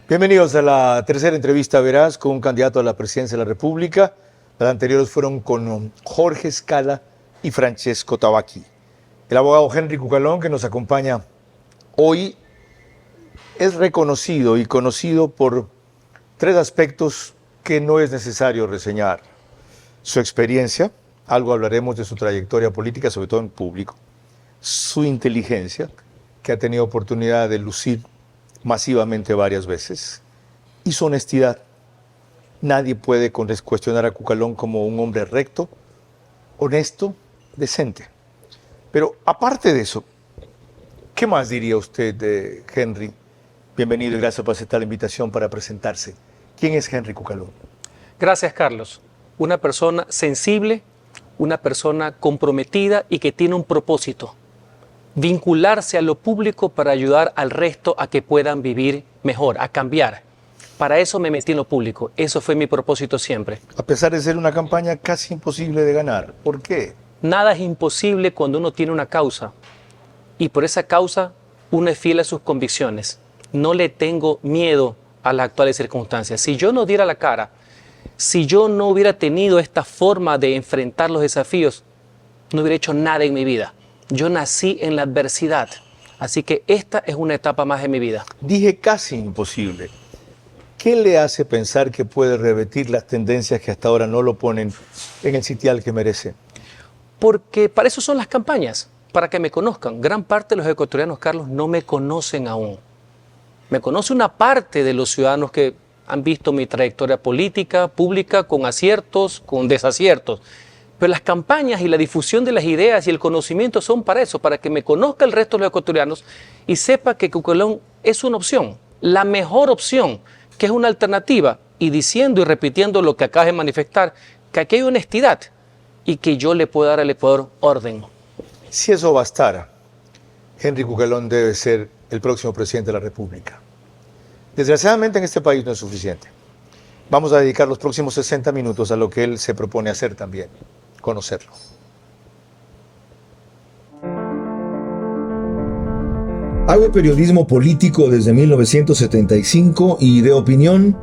Bienvenidos a la tercera entrevista veraz con un candidato a la presidencia de la República. Las anteriores fueron con Jorge Scala y Francesco Tabacchi. El abogado Henry Cucalón, que nos acompaña hoy, es reconocido y conocido por tres aspectos que no es necesario reseñar. Su experiencia, algo hablaremos de su trayectoria política, sobre todo en público. Su inteligencia, que ha tenido oportunidad de lucir masivamente varias veces, y su honestidad. Nadie puede cuestionar a Cucalón como un hombre recto, honesto, decente. Pero aparte de eso, ¿qué más diría usted de Henry? Bienvenido y gracias por aceptar la invitación para presentarse. ¿Quién es Henry Cucalón? Gracias, Carlos. Una persona sensible, una persona comprometida y que tiene un propósito: vincularse a lo público para ayudar al resto a que puedan vivir mejor, a cambiar. Para eso me metí en lo público. Eso fue mi propósito siempre. A pesar de ser una campaña casi imposible de ganar. ¿Por qué? Nada es imposible cuando uno tiene una causa. Y por esa causa uno es fiel a sus convicciones. No le tengo miedo a las actuales circunstancias. Si yo no diera la cara, si yo no hubiera tenido esta forma de enfrentar los desafíos, no hubiera hecho nada en mi vida. Yo nací en la adversidad, así que esta es una etapa más de mi vida. Dije casi imposible. ¿Qué le hace pensar que puede revertir las tendencias que hasta ahora no lo ponen en el sitial que merece? Porque para eso son las campañas, para que me conozcan. Gran parte de los ecuatorianos, Carlos, no me conocen aún. Me conoce una parte de los ciudadanos que han visto mi trayectoria política, pública, con aciertos, con desaciertos. Pero las campañas y la difusión de las ideas y el conocimiento son para eso, para que me conozca el resto de los ecuatorianos y sepa que Cucalón es una opción, la mejor opción, que es una alternativa, y diciendo y repitiendo lo que acabas de manifestar, que aquí hay honestidad y que yo le puedo dar al Ecuador orden. Si eso bastara, Henry Cucalón debe ser el próximo presidente de la República. Desgraciadamente en este país no es suficiente. Vamos a dedicar los próximos 60 minutos a lo que él se propone hacer también, conocerlo. Hago periodismo político desde 1975 y de opinión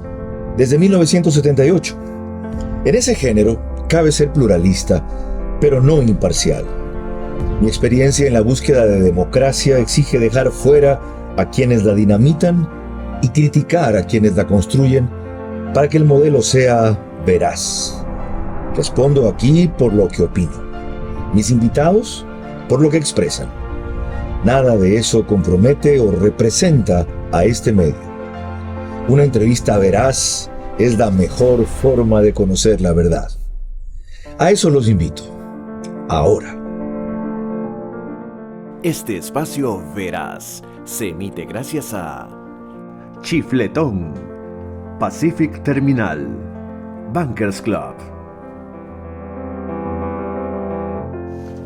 desde 1978. En ese género cabe ser pluralista, pero no imparcial. Mi experiencia en la búsqueda de democracia exige dejar fuera a quienes la dinamitan y criticar a quienes la construyen para que el modelo sea veraz. Respondo aquí por lo que opino. Mis invitados, por lo que expresan. Nada de eso compromete o representa a este medio. Una entrevista veraz es la mejor forma de conocer la verdad. A eso los invito. Ahora. Este espacio veraz se emite gracias a Chifletón, Pacific Terminal, Bankers Club.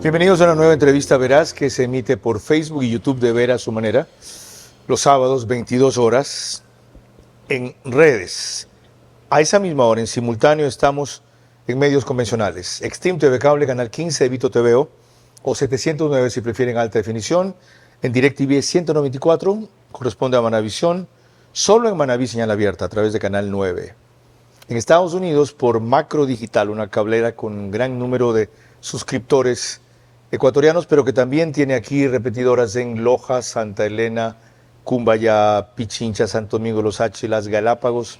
Bienvenidos a una nueva entrevista veraz que se emite por Facebook y YouTube de Vera a su manera, los sábados 22 horas en redes. A esa misma hora, en simultáneo, estamos en medios convencionales. Extreme TV Cable, Canal 15 de Vito TVO, o 709 si prefieren alta definición. En DirecTV 194, corresponde a Manavisión, solo en Manaví señal abierta a través de Canal 9. En Estados Unidos por Macro Digital, una cablera con un gran número de suscriptores ecuatorianos, pero que también tiene aquí repetidoras en Loja, Santa Elena, Cumbayá, Pichincha, Santo Domingo, Los H, Las Galápagos,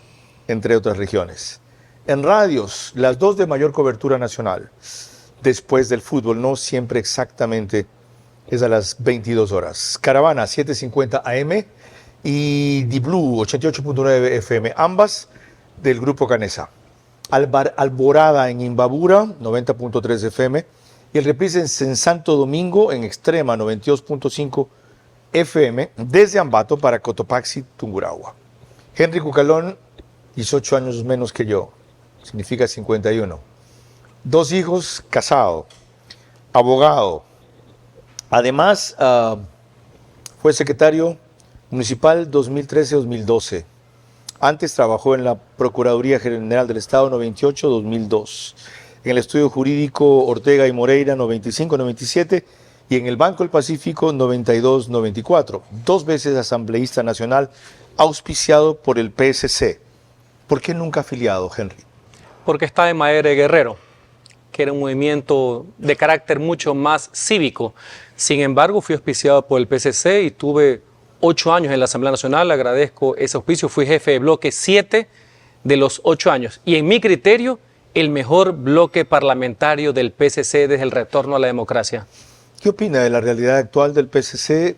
entre otras regiones. En radios, las dos de mayor cobertura nacional, después del fútbol, no siempre exactamente es a las 22 horas. Caravana 750 AM y Di Blue 88.9 FM, ambas del Grupo Canesa. Alborada en Imbabura 90.3 FM y el reprise en Santo Domingo en Extrema 92.5 FM desde Ambato para Cotopaxi, Tungurahua. Henry Cucalón, 18 años menos que yo, significa 51. 2 hijos, casado, abogado. Además, fue secretario municipal 2013-2012. Antes trabajó en la Procuraduría General del Estado 98-2002, en el Estudio Jurídico Ortega y Moreira 95-97 y en el Banco del Pacífico 92-94. 2 veces asambleísta nacional auspiciado por el PSC. ¿Por qué nunca afiliado, Henry? Porque estaba en Madre Guerrero, que era un movimiento de carácter mucho más cívico. Sin embargo, fui auspiciado por el PSC y tuve 8 años en la Asamblea Nacional. Agradezco ese auspicio. Fui jefe de bloque 7 de los 8 años. Y en mi criterio, el mejor bloque parlamentario del PSC desde el retorno a la democracia. ¿Qué opina de la realidad actual del PSC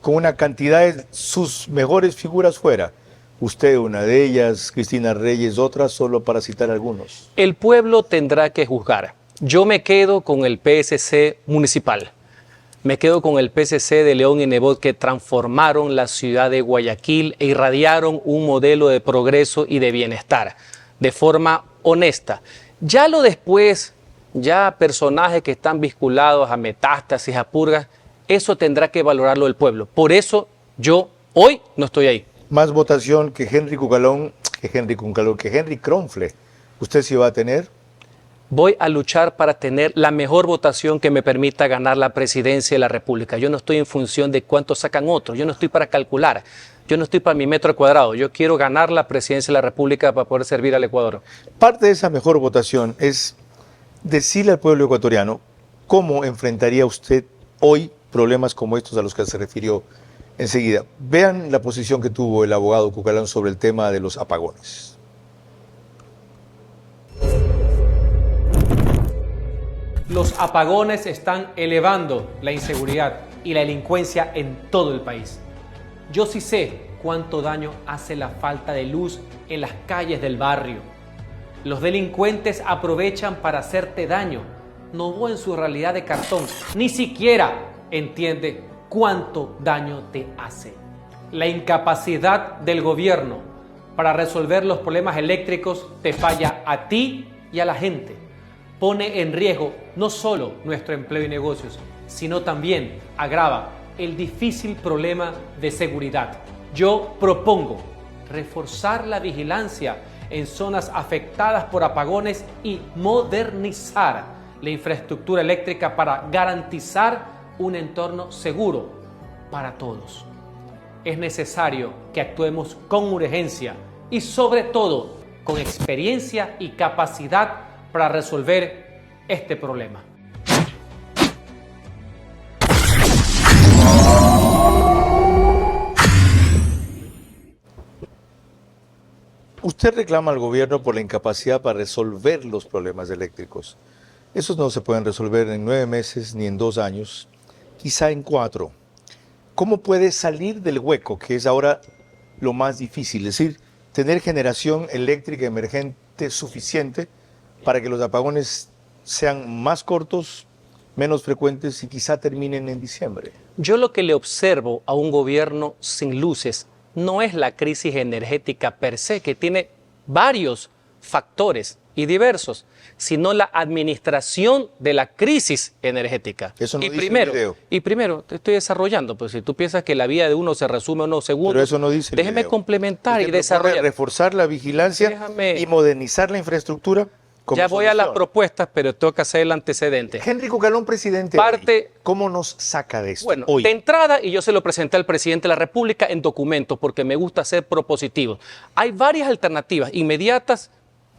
con una cantidad de sus mejores figuras fuera? Usted una de ellas, Cristina Reyes otra, solo para citar algunos. El pueblo tendrá que juzgar. Yo me quedo con el PSC municipal. Me quedo con el PSC de León y Nebot, que transformaron la ciudad de Guayaquil e irradiaron un modelo de progreso y de bienestar de forma honesta. Ya lo después, ya personajes que están vinculados a Metástasis, a Purgas, eso tendrá que valorarlo el pueblo. Por eso yo hoy no estoy ahí. Más votación que Henry Kronfle. ¿Usted sí va a tener? Voy a luchar para tener la mejor votación que me permita ganar la presidencia de la República. Yo no estoy en función de cuánto sacan otros. Yo no estoy para calcular. Yo no estoy para mi metro cuadrado. Yo quiero ganar la presidencia de la República para poder servir al Ecuador. Parte de esa mejor votación es decirle al pueblo ecuatoriano cómo enfrentaría usted hoy problemas como estos a los que se refirió enseguida. Vean la posición que tuvo el abogado Cucalón sobre el tema de los apagones. Los apagones están elevando la inseguridad y la delincuencia en todo el país. Yo sí sé cuánto daño hace la falta de luz en las calles del barrio. Los delincuentes aprovechan para hacerte daño. No ven su realidad de cartón. Ni siquiera entiende cuánto daño te hace. La incapacidad del gobierno para resolver los problemas eléctricos te falla a ti y a la gente. Pone en riesgo no solo nuestro empleo y negocios, sino también agrava el difícil problema de seguridad. Yo propongo reforzar la vigilancia en zonas afectadas por apagones y modernizar la infraestructura eléctrica para garantizar un entorno seguro para todos. Es necesario que actuemos con urgencia y sobre todo con experiencia y capacidad para resolver este problema. Usted reclama al gobierno por la incapacidad para resolver los problemas eléctricos. Esos no se pueden resolver en 9 meses ni en 2 años, quizá en 4. ¿Cómo puede salir del hueco, que es ahora lo más difícil? Es decir, tener generación eléctrica emergente suficiente para que los apagones sean más cortos, menos frecuentes y quizá terminen en diciembre. Yo lo que le observo a un gobierno sin luces no es la crisis energética per se, que tiene varios factores y diversos, sino la administración de la crisis energética. Eso no dice el video. Y primero, te estoy desarrollando, pues si tú piensas que la vida de uno se resume en unos segundos, pero eso no dice el déjeme video. Complementar Usted y desarrollar. Reforzar la vigilancia y modernizar la infraestructura. Ya voy a las propuestas, pero tengo que hacer el antecedente. Henry Cucalón, presidente, ¿cómo nos saca de esto? Bueno, hoy? De entrada, y yo se lo presenté al presidente de la República en documentos, porque me gusta ser propositivo. Hay varias alternativas inmediatas,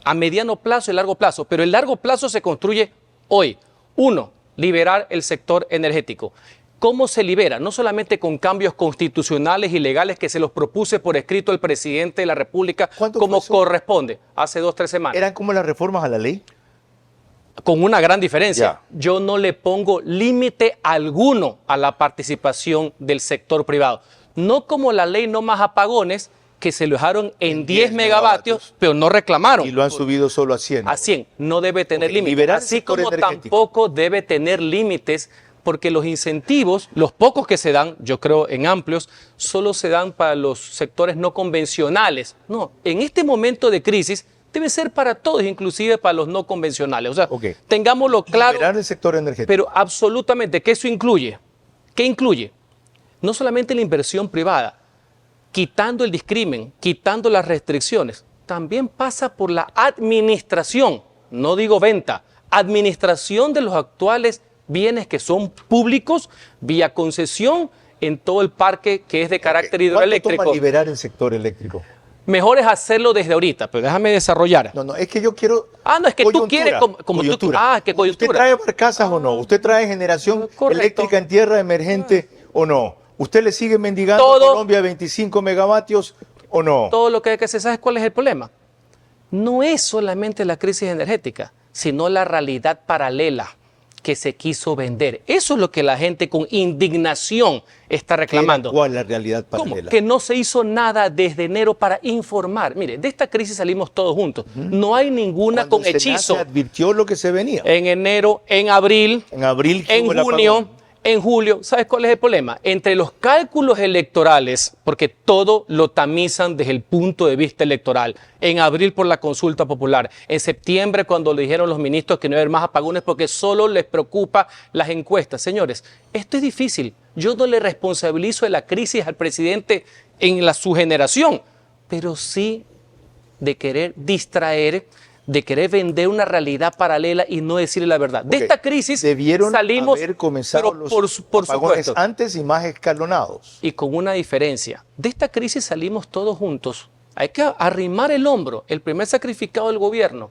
a mediano plazo y largo plazo, pero el largo plazo se construye hoy. 1, liberar el sector energético. ¿Cómo se libera? No solamente con cambios constitucionales y legales que se los propuse por escrito al presidente de la República, como corresponde, hace 2 o 3 semanas. ¿Eran como las reformas a la ley? Con una gran diferencia. Ya. Yo no le pongo límite alguno a la participación del sector privado. No como la ley no más apagones, que se lo dejaron en 10 megavatios, pero no reclamaron. Y lo han subido solo a 100. A 100. No debe tener límites. Liberar el Así sector como energético. tampoco debe tener límites, porque los incentivos, los pocos que se dan, yo creo en amplios, solo se dan para los sectores no convencionales. No, en este momento de crisis debe ser para todos, inclusive para los no convencionales. O sea, tengámoslo claro. Liberar el sector energético. Pero absolutamente, ¿qué eso incluye? ¿Qué incluye? No solamente la inversión privada, quitando el discrimen, quitando las restricciones, también pasa por la administración, no digo venta, administración de los actuales bienes que son públicos vía concesión en todo el parque que es de carácter ¿Cuánto hidroeléctrico. toma liberar el sector eléctrico? Mejor es hacerlo desde ahorita, pero déjame desarrollar. No, es que yo quiero. No, es que tú coyuntura, quieres como tú. coyuntura. ¿Qué coyuntura? ¿Usted trae barcazas o no? ¿Usted trae generación Correcto. eléctrica en tierra emergente o no? ¿Usted le sigue mendigando Todo- a Colombia 25 megavatios o no? Todo lo que hay que hacer, ¿sabes cuál es el problema? No es solamente la crisis energética, sino la realidad paralela que se quiso vender. Eso es lo que la gente con indignación está reclamando. ¿Cuál es la realidad ¿Cómo? paralela? Que no se hizo nada desde enero para informar. Mire, de esta crisis salimos todos juntos. No hay ninguna Cuando con el Senat hechizo. se advirtió lo que se venía. En enero, en abril, En abril, en hubo el junio, apagón. en julio. ¿Sabes cuál es el problema? Entre los cálculos electorales, porque todo lo tamizan desde el punto de vista electoral. En abril por la consulta popular. En septiembre cuando le dijeron los ministros que no iba a haber más apagones porque solo les preocupa las encuestas. Señores, esto es difícil. Yo no le responsabilizo de la crisis al presidente en su generación, pero sí de querer distraer, de querer vender una realidad paralela y no decirle la verdad. De Ok, esta crisis debieron salimos haber comenzado pero los por apagones supuesto, antes y más escalonados. y con una diferencia. De esta crisis salimos todos juntos. Hay que arrimar el hombro, el primer sacrificado del gobierno.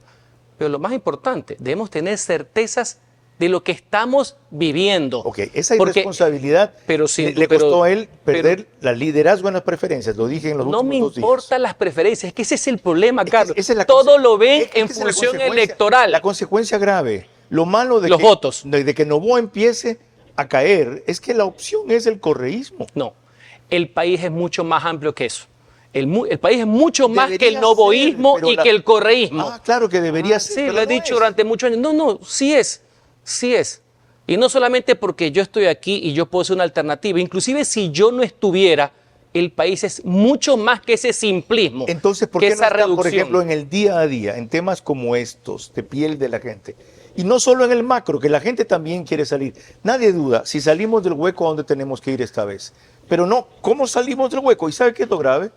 Pero lo más importante, debemos tener certezas de lo que estamos viviendo. Ok, esa Porque irresponsabilidad pero sin- le pero- costó a él pero- perder la liderazgo en las preferencias, lo dije en los no me últimos 2 días. importan las preferencias, es que ese es el problema, Es que Carlos. esa es la Todo conse- lo ven es que en esa es la función consecuencia- electoral. La consecuencia grave, lo malo de Los que, votos. de que Novoa empiece a caer, es que la opción es el correísmo. No, el país es mucho más amplio que eso. El país es mucho más que el Debería novoísmo ser, pero y que el correísmo. Claro que debería ser. Sí, pero lo he no dicho es. durante muchos años. No, sí es. Y no solamente porque yo estoy aquí y yo puedo ser una alternativa. Inclusive si yo no estuviera, el país es mucho más que ese simplismo. Entonces, ¿por que qué no esa están, por reducción? ejemplo, en el día a día, en temas como estos, de piel de la gente? Y no solo en el macro, que la gente también quiere salir. Nadie duda si salimos del hueco a donde tenemos que ir esta vez. Pero no, ¿cómo salimos del hueco? ¿Y sabe qué es lo grave?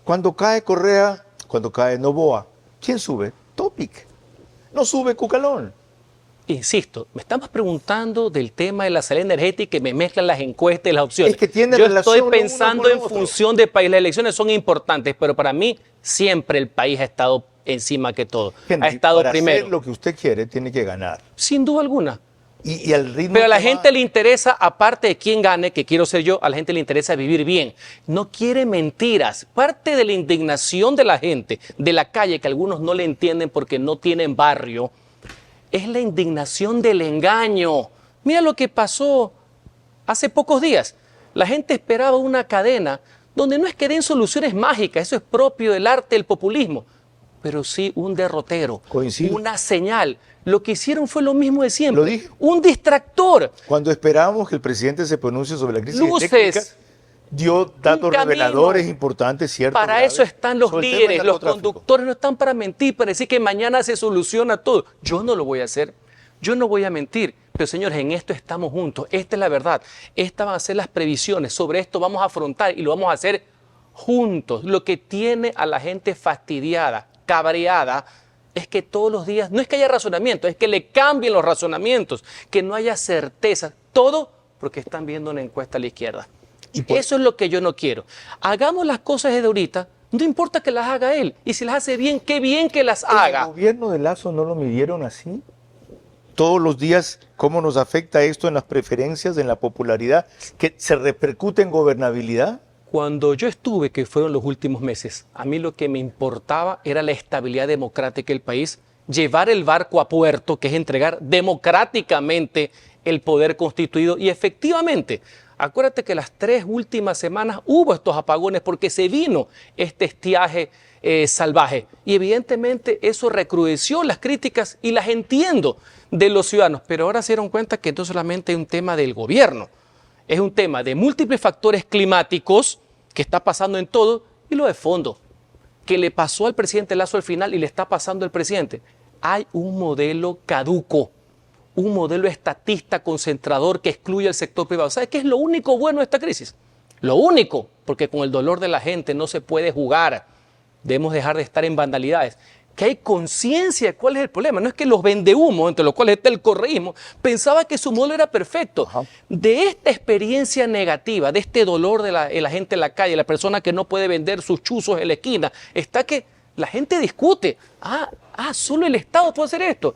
Cuando cae Correa, cuando cae Novoa, ¿quién sube? Topic. No sube Cucalón. Insisto, me estamos preguntando del tema de la salida energética y me mezclan las encuestas y las opciones. Es que tiene Yo relación estoy lo uno pensando con lo en otro. función del país. Las elecciones son importantes, pero para mí siempre el país ha estado encima que todo. Henry, Ha estado para primero. hacer lo que usted quiere, tiene que ganar. Sin duda alguna. Y al ritmo Pero a la que gente le interesa, aparte de quién gane, que quiero ser yo, a la gente le interesa vivir bien. No quiere mentiras. Parte de la indignación de la gente, de la calle, que algunos no le entienden porque no tienen barrio, es la indignación del engaño. Mira lo que pasó hace pocos días. La gente esperaba una cadena donde no es que den soluciones mágicas, eso es propio del arte del populismo, pero sí un derrotero, Coincido. una señal. Lo que hicieron fue lo mismo de siempre. Lo dije. Un distractor. Cuando esperábamos que el presidente se pronuncie sobre la crisis Luces. eléctrica, dio datos Un camino. reveladores importantes, ¿cierto? Para graves, eso están los sobre el tema líderes, del los narcotráfico. conductores no están para mentir, para decir que mañana se soluciona todo. Yo no lo voy a hacer, yo no voy a mentir. Pero señores, en esto estamos juntos, esta es la verdad. Estas van a ser las previsiones, sobre esto vamos a afrontar y lo vamos a hacer juntos. Lo que tiene a la gente fastidiada, cabreada, es que todos los días, no es que haya razonamiento, es que le cambien los razonamientos, que no haya certeza, todo porque están viendo una encuesta a la izquierda. Y por- Eso es lo que yo no quiero. Hagamos las cosas desde ahorita, no importa que las haga él, y si las hace bien, qué bien que las ¿El haga. gobierno de Lazo no lo midieron así? Todos los días, ¿cómo nos afecta esto en las preferencias, en la popularidad, que se repercute en gobernabilidad? Cuando yo estuve, que fueron los últimos meses, a mí lo que me importaba era la estabilidad democrática del país, llevar el barco a puerto, que es entregar democráticamente el poder constituido. Y efectivamente, acuérdate que las 3 últimas semanas hubo estos apagones porque se vino este estiaje salvaje. Y evidentemente eso recrudeció las críticas y las entiendo de los ciudadanos. Pero ahora se dieron cuenta que no solamente es un tema del gobierno, es un tema de múltiples factores climáticos que está pasando en todo y lo de fondo, que le pasó al presidente Lazo al final y le está pasando al presidente. Hay un modelo caduco, un modelo estatista concentrador que excluye al sector privado. ¿Sabe qué es lo único bueno de esta crisis? Lo único, porque con el dolor de la gente no se puede jugar. Debemos dejar de estar en vandalidades. que hay conciencia de cuál es el problema. No es que los vendehumos, entre los cuales está el correísmo, pensaba que su modelo era perfecto. Ajá. De esta experiencia negativa, de este dolor de la gente en la calle, la persona que no puede vender sus chuzos en la esquina, está que la gente discute. Solo el Estado puede hacer esto.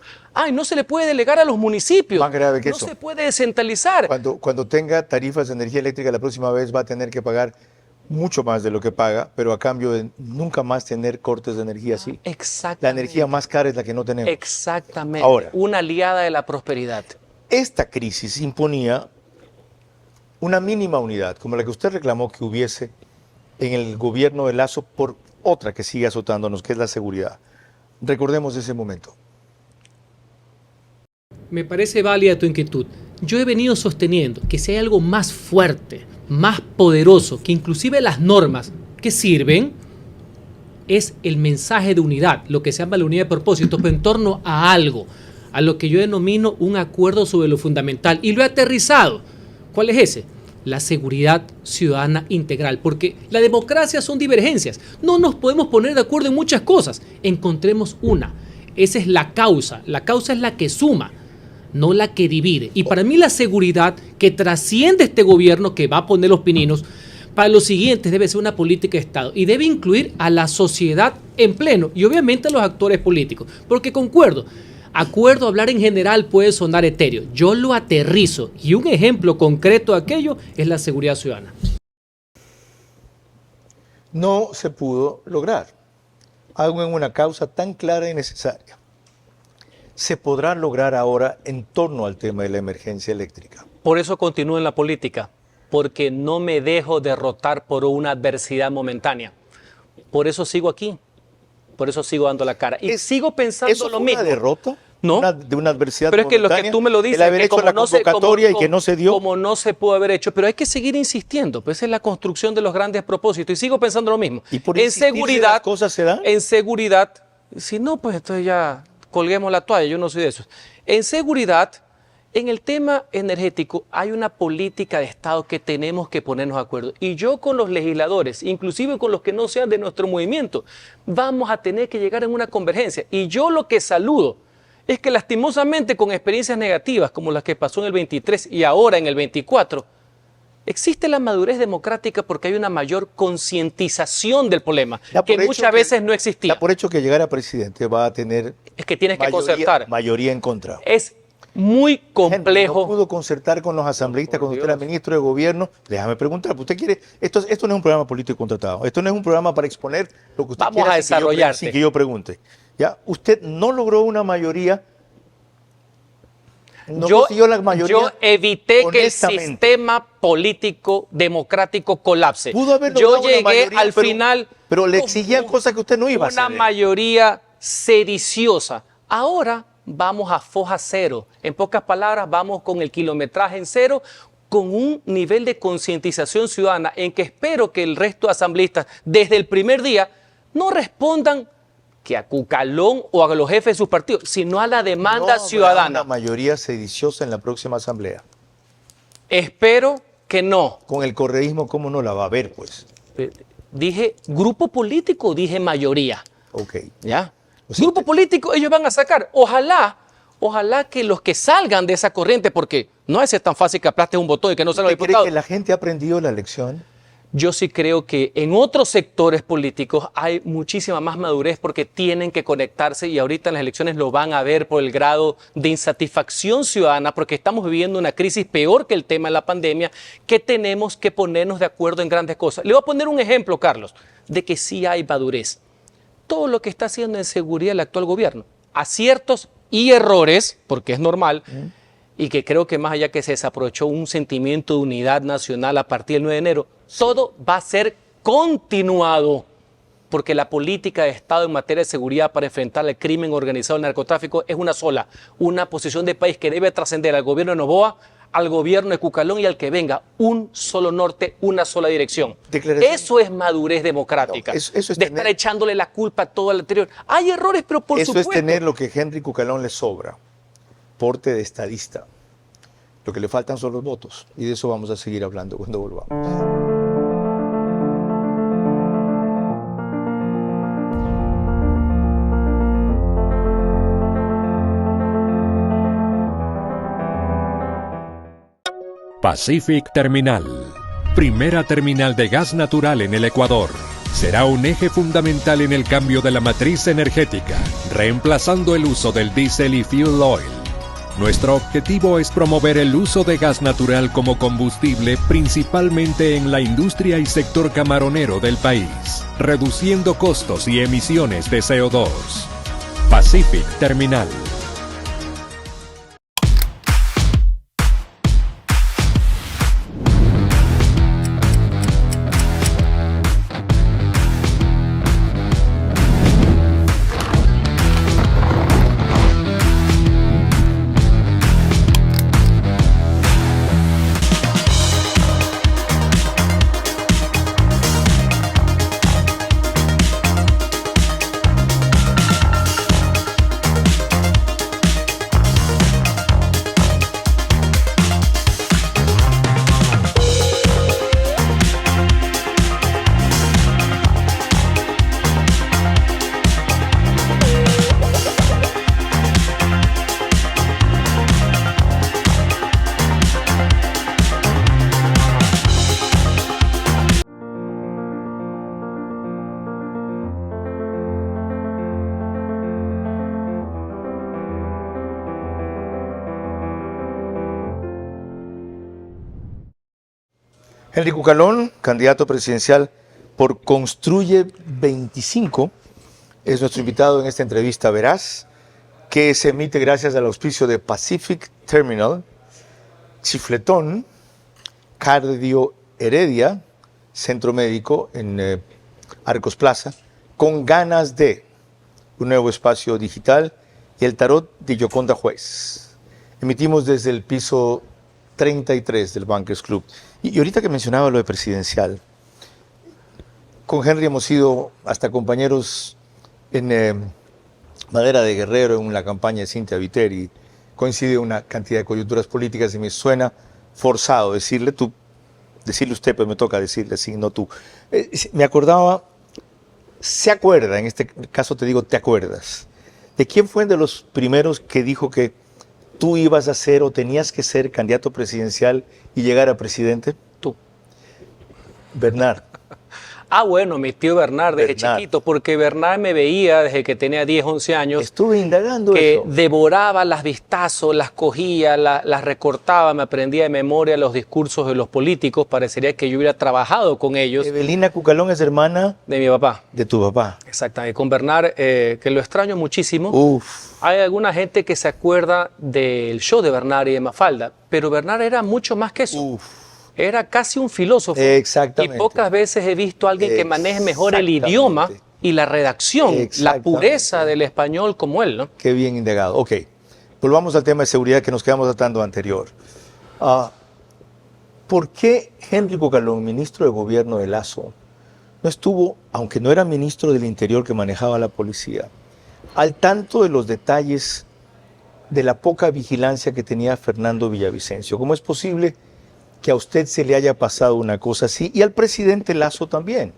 No se le puede delegar a los municipios. Más grave que no eso. se puede descentralizar. Cuando tenga tarifas de energía eléctrica la próxima vez va a tener que pagar mucho más de lo que paga, pero a cambio de nunca más tener cortes de energía así. Exactamente. La energía más cara es la que no tenemos. Exactamente. Ahora. Una aliada de la prosperidad. Esta crisis imponía una mínima unidad, como la que usted reclamó que hubiese en el gobierno de Lazo por otra que sigue azotándonos, que es la seguridad. Recordemos ese momento. Me parece válida tu inquietud. Yo he venido sosteniendo que si hay algo más fuerte, más poderoso, que inclusive las normas que sirven, es el mensaje de unidad, lo que se llama la unidad de propósito, pero en torno a algo, a lo que yo denomino un acuerdo sobre lo fundamental. Y lo he aterrizado. ¿Cuál es ese? La seguridad ciudadana integral, porque la democracia son divergencias. No nos podemos poner de acuerdo en muchas cosas. Encontremos una. Esa es la causa. La causa es la que suma, no la que divide. Y para mí la seguridad que trasciende este gobierno, que va a poner los pininos, para los siguientes debe ser una política de Estado y debe incluir a la sociedad en pleno y obviamente a los actores políticos. Porque concuerdo, hablar en general puede sonar etéreo. Yo lo aterrizo y un ejemplo concreto de aquello es la seguridad ciudadana. No se pudo lograr algo en una causa tan clara y necesaria. Se podrá lograr ahora en torno al tema de la emergencia eléctrica. Por eso continúo en la política, porque no me dejo derrotar por una adversidad momentánea. Por eso sigo aquí, por eso sigo dando la cara. Y sigo pensando ¿Eso lo fue mismo. una derrota? No. De una adversidad Pero es que lo que momentánea, tú me lo dices, el haber que hecho como la no se- convocatoria y que no se dio. Como no se pudo haber hecho, pero hay que seguir insistiendo, pues esa es la construcción de los grandes propósitos y sigo pensando lo mismo. Y por en insistir, seguridad, las cosas se dan. En seguridad, si no, pues entonces ya colguemos la toalla, yo no soy de esos. En seguridad, en el tema energético hay una política de Estado que tenemos que ponernos de acuerdo. Y yo con los legisladores, inclusive con los que no sean de nuestro movimiento, vamos a tener que llegar en una convergencia. Y yo lo que saludo es que lastimosamente con experiencias negativas como las que pasó en el 23 y ahora en el 24, existe la madurez democrática porque hay una mayor concientización del problema, Da que por hecho muchas veces no existía. Da por hecho que llegar a presidente va a tener Es que tienes que concertar. mayoría en contra. Es muy Henry, complejo. no pudo concertar con los asambleístas cuando usted era ministro de gobierno. Déjame preguntar, ¿usted quiere? Esto no es un programa político contratado. Esto no es un programa para exponer lo que usted Vamos quiera a desarrollarte. sin que yo pregunte. ¿Ya? Usted no logró una mayoría. No consiguió la mayoría. Yo evité que el honestamente. sistema político democrático colapse. Pudo haber Yo logrado una llegué mayoría, al final. pero le con exigían cosas que usted no iba a una hacer. mayoría sediciosa. Ahora vamos a foja cero. En pocas palabras, vamos con el kilometraje en cero, con un nivel de concientización ciudadana en que espero que el resto de asambleístas, desde el primer día, no respondan que a Cucalón o a los jefes de sus partidos, sino a la demanda No habrá ciudadana. una mayoría sediciosa en la próxima asamblea. Espero que no. Con el correísmo, ¿cómo no la va a haber, pues? Dije grupo político, dije mayoría. Ok. ¿Ya? O sea, Grupo político, ellos van a sacar. Ojalá que los que salgan de esa corriente, porque no es tan fácil que aplastes un botón y que no salgan los ¿Usted cree diputados. que la gente ha aprendido la lección? Yo sí creo que en otros sectores políticos hay muchísima más madurez porque tienen que conectarse y ahorita en las elecciones lo van a ver por el grado de insatisfacción ciudadana porque estamos viviendo una crisis peor que el tema de la pandemia que tenemos que ponernos de acuerdo en grandes cosas. Le voy a poner un ejemplo, Carlos, de que sí hay madurez. Todo lo que está haciendo en seguridad el actual gobierno, aciertos y errores, porque es normal, y que creo que más allá que se desaprovechó un sentimiento de unidad nacional a partir del 9 de enero, todo va a ser continuado, porque la política de Estado en materia de seguridad para enfrentar el crimen organizado, el narcotráfico, es una sola, una posición de país que debe trascender al gobierno de Noboa, al gobierno de Cucalón y al que venga, un solo norte, una sola dirección. Declaración. Eso es madurez democrática, No, eso es de tener- estar echándole la culpa a todo el anterior. Hay errores, pero por Eso supuesto. es tener lo que Henry Cucalón le sobra, porte de estadista. Lo que le faltan son los votos. Y de eso vamos a seguir hablando cuando volvamos. Pacific Terminal, primera terminal de gas natural en el Ecuador. Será un eje fundamental en el cambio de la matriz energética, reemplazando el uso del diésel y fuel oil. Nuestro objetivo es promover el uso de gas natural como combustible principalmente en la industria y sector camaronero del país, reduciendo costos y emisiones de CO2. Pacific Terminal. Henry Cucalón, candidato presidencial por Construye 25, es nuestro invitado en esta entrevista veraz, que se emite gracias al auspicio de Pacific Terminal, Chifletón, Cardio Heredia, Centro Médico en Arcos Plaza, Con Ganas de, un nuevo espacio digital, y el Tarot de Yoconda Juez. Emitimos desde el piso 33 del Bankers Club. Y ahorita que mencionaba lo de presidencial, con Henry hemos sido hasta compañeros en Madera de Guerrero, en la campaña de Cintia Viteri. Coincide una cantidad de coyunturas políticas y me suena forzado decirle usted, pues me toca decirle así, no tú. Me acordaba, ¿se acuerda? En este caso te digo, ¿te acuerdas? ¿De quién fue de los primeros que dijo que tú ibas a ser o tenías que ser candidato presidencial y llegar a presidente? Tú. Bernard. Bueno, mi tío Bernard desde Bernard. chiquito, porque Bernard me veía desde que tenía 10, 11 años. Estuve indagando que eso. devoraba las vistazos, las cogía, las recortaba, me aprendía de memoria los discursos de los políticos. Parecería que yo hubiera trabajado con ellos. Evelina Cucalón es hermana De mi papá. de tu papá. Exactamente. Con Bernard, que lo extraño muchísimo. Uf. Hay alguna gente que se acuerda del show de Bernard y de Mafalda, pero Bernard era mucho más que eso. Uf. Era casi un filósofo. Exactamente. Y pocas veces he visto a alguien que maneje mejor el Exactamente. idioma y la redacción, la Exactamente. pureza del español como él, ¿no? Qué bien indagado. Ok, volvamos al tema de seguridad que nos quedamos tratando anterior. ¿Por qué Henry Cucalón, ministro de Gobierno de Lazo, no estuvo, aunque no era ministro del Interior que manejaba la policía, al tanto de los detalles de la poca vigilancia que tenía Fernando Villavicencio? ¿Cómo es posible que a usted se le haya pasado una cosa así y al presidente Lazo también?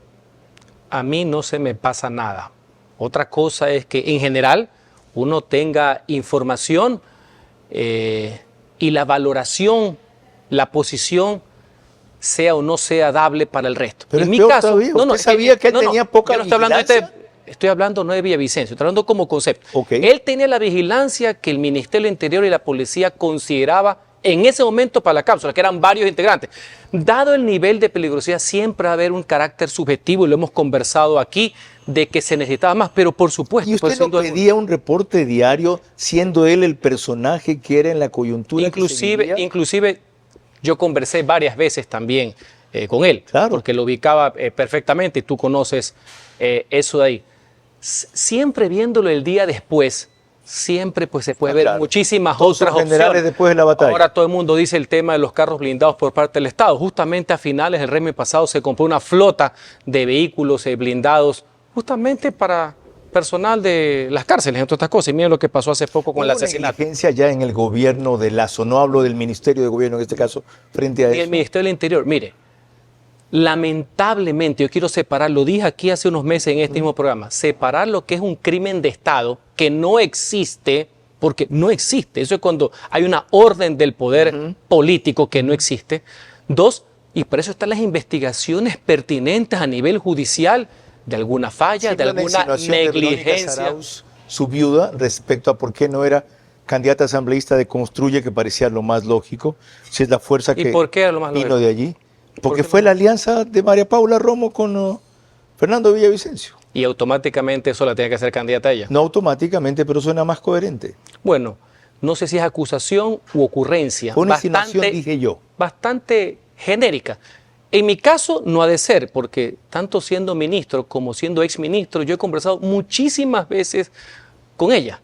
A mí no se me pasa nada. Otra cosa es que en general uno tenga información y la valoración, la posición sea o no sea dable para el resto. Pero en es mi peor caso, todavía. ¿Usted sabía que él tenía poca yo no estoy hablando vigilancia? estoy hablando no de Villavicencio, estoy hablando como concepto. Ok. Él tenía la vigilancia que el Ministerio del Interior y la policía consideraba en ese momento para la cápsula, que eran varios integrantes. Dado el nivel de peligrosidad, siempre va a haber un carácter subjetivo, y lo hemos conversado aquí, de que se necesitaba más, pero por supuesto. ¿Y usted pues, no sin duda pedía un reporte diario siendo él el personaje que era en la coyuntura que se vivía? Inclusive yo conversé varias veces también con él, Claro. porque lo ubicaba perfectamente y tú conoces eso de ahí. Siempre viéndolo el día después, siempre pues se puede ver claro. muchísimas Todos son otras generales opciones. después de la batalla. Ahora todo el mundo dice el tema de los carros blindados por parte del Estado. Justamente a finales del régimen pasado se compró una flota de vehículos blindados justamente para personal de las cárceles, entre otras cosas. Y miren lo que pasó hace poco con el Hubo una asesinato. negligencia ya en el gobierno de Lazo, no hablo del Ministerio de Gobierno en este caso, frente a Y el eso. Ministerio del Interior, mire, lamentablemente, yo quiero separar, lo dije aquí hace unos meses en este mismo programa, separar lo que es un crimen de Estado que no existe, porque no existe. Eso es cuando hay una orden del poder político que no existe. Dos, y por eso están las investigaciones pertinentes a nivel judicial de alguna falla, de alguna negligencia. Su viuda, respecto a por qué no era candidata asambleísta de Construye, que parecía lo más lógico, si es la fuerza ¿Y que por qué era lo más vino lógico? de allí. Porque fue la alianza de María Paula Romo con Fernando Villavicencio. Y automáticamente eso la tiene que hacer candidata a ella. No automáticamente, pero suena más coherente. Bueno, no sé si es acusación u ocurrencia. Fue una insinuación, dije yo. Bastante genérica. En mi caso no ha de ser, porque tanto siendo ministro como siendo exministro, yo he conversado muchísimas veces con ella.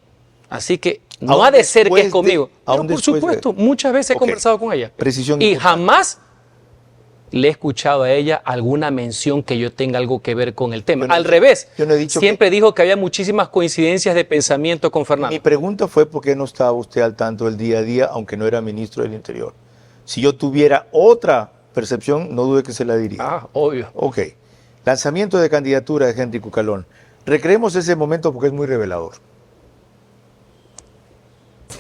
Así que no Aún ha de ser que después es conmigo. de- Pero aún por después de- supuesto, muchas veces he Ok. conversado con ella. Precisión Y importante. jamás le he escuchado a ella alguna mención que yo tenga algo que ver con el tema. Yo no he Al dicho- revés, yo no he dicho siempre dijo que había muchísimas coincidencias de pensamiento con Fernando. Mi pregunta fue por qué no estaba usted al tanto del día a día, aunque no era ministro del Interior. Si yo tuviera otra percepción, no dude que se la diría. Ah, obvio. Ok. Lanzamiento de candidatura de Henry Cucalón. Recreemos ese momento porque es muy revelador.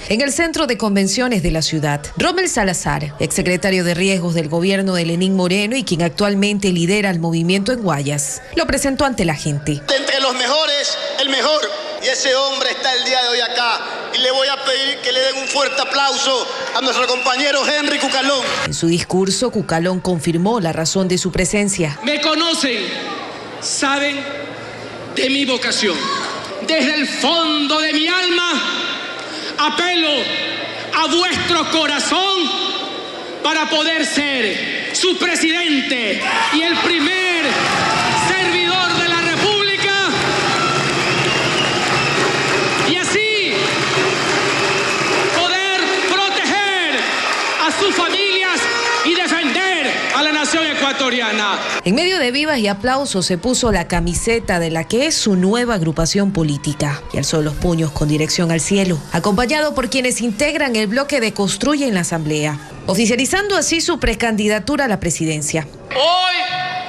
En el centro de convenciones de la ciudad, Rommel Salazar, exsecretario de Riesgos del gobierno de Lenín Moreno y quien actualmente lidera el movimiento en Guayas, lo presentó ante la gente. Entre los mejores, el mejor. Y ese hombre está el día de hoy acá. Y le voy a pedir que le den un fuerte aplauso a nuestro compañero Henry Cucalón. En su discurso, Cucalón confirmó la razón de su presencia. Me conocen, saben de mi vocación. Desde el fondo de mi alma, apelo a vuestro corazón para poder ser su presidente y el primer servidor de la República. Y así poder proteger a sus familias y defender a la nación ecuatoriana. En medio de vivas y aplausos se puso la camiseta de la que es su nueva agrupación política y alzó los puños con dirección al cielo, acompañado por quienes integran el bloque de Construye en la Asamblea, oficializando así su precandidatura a la presidencia. Hoy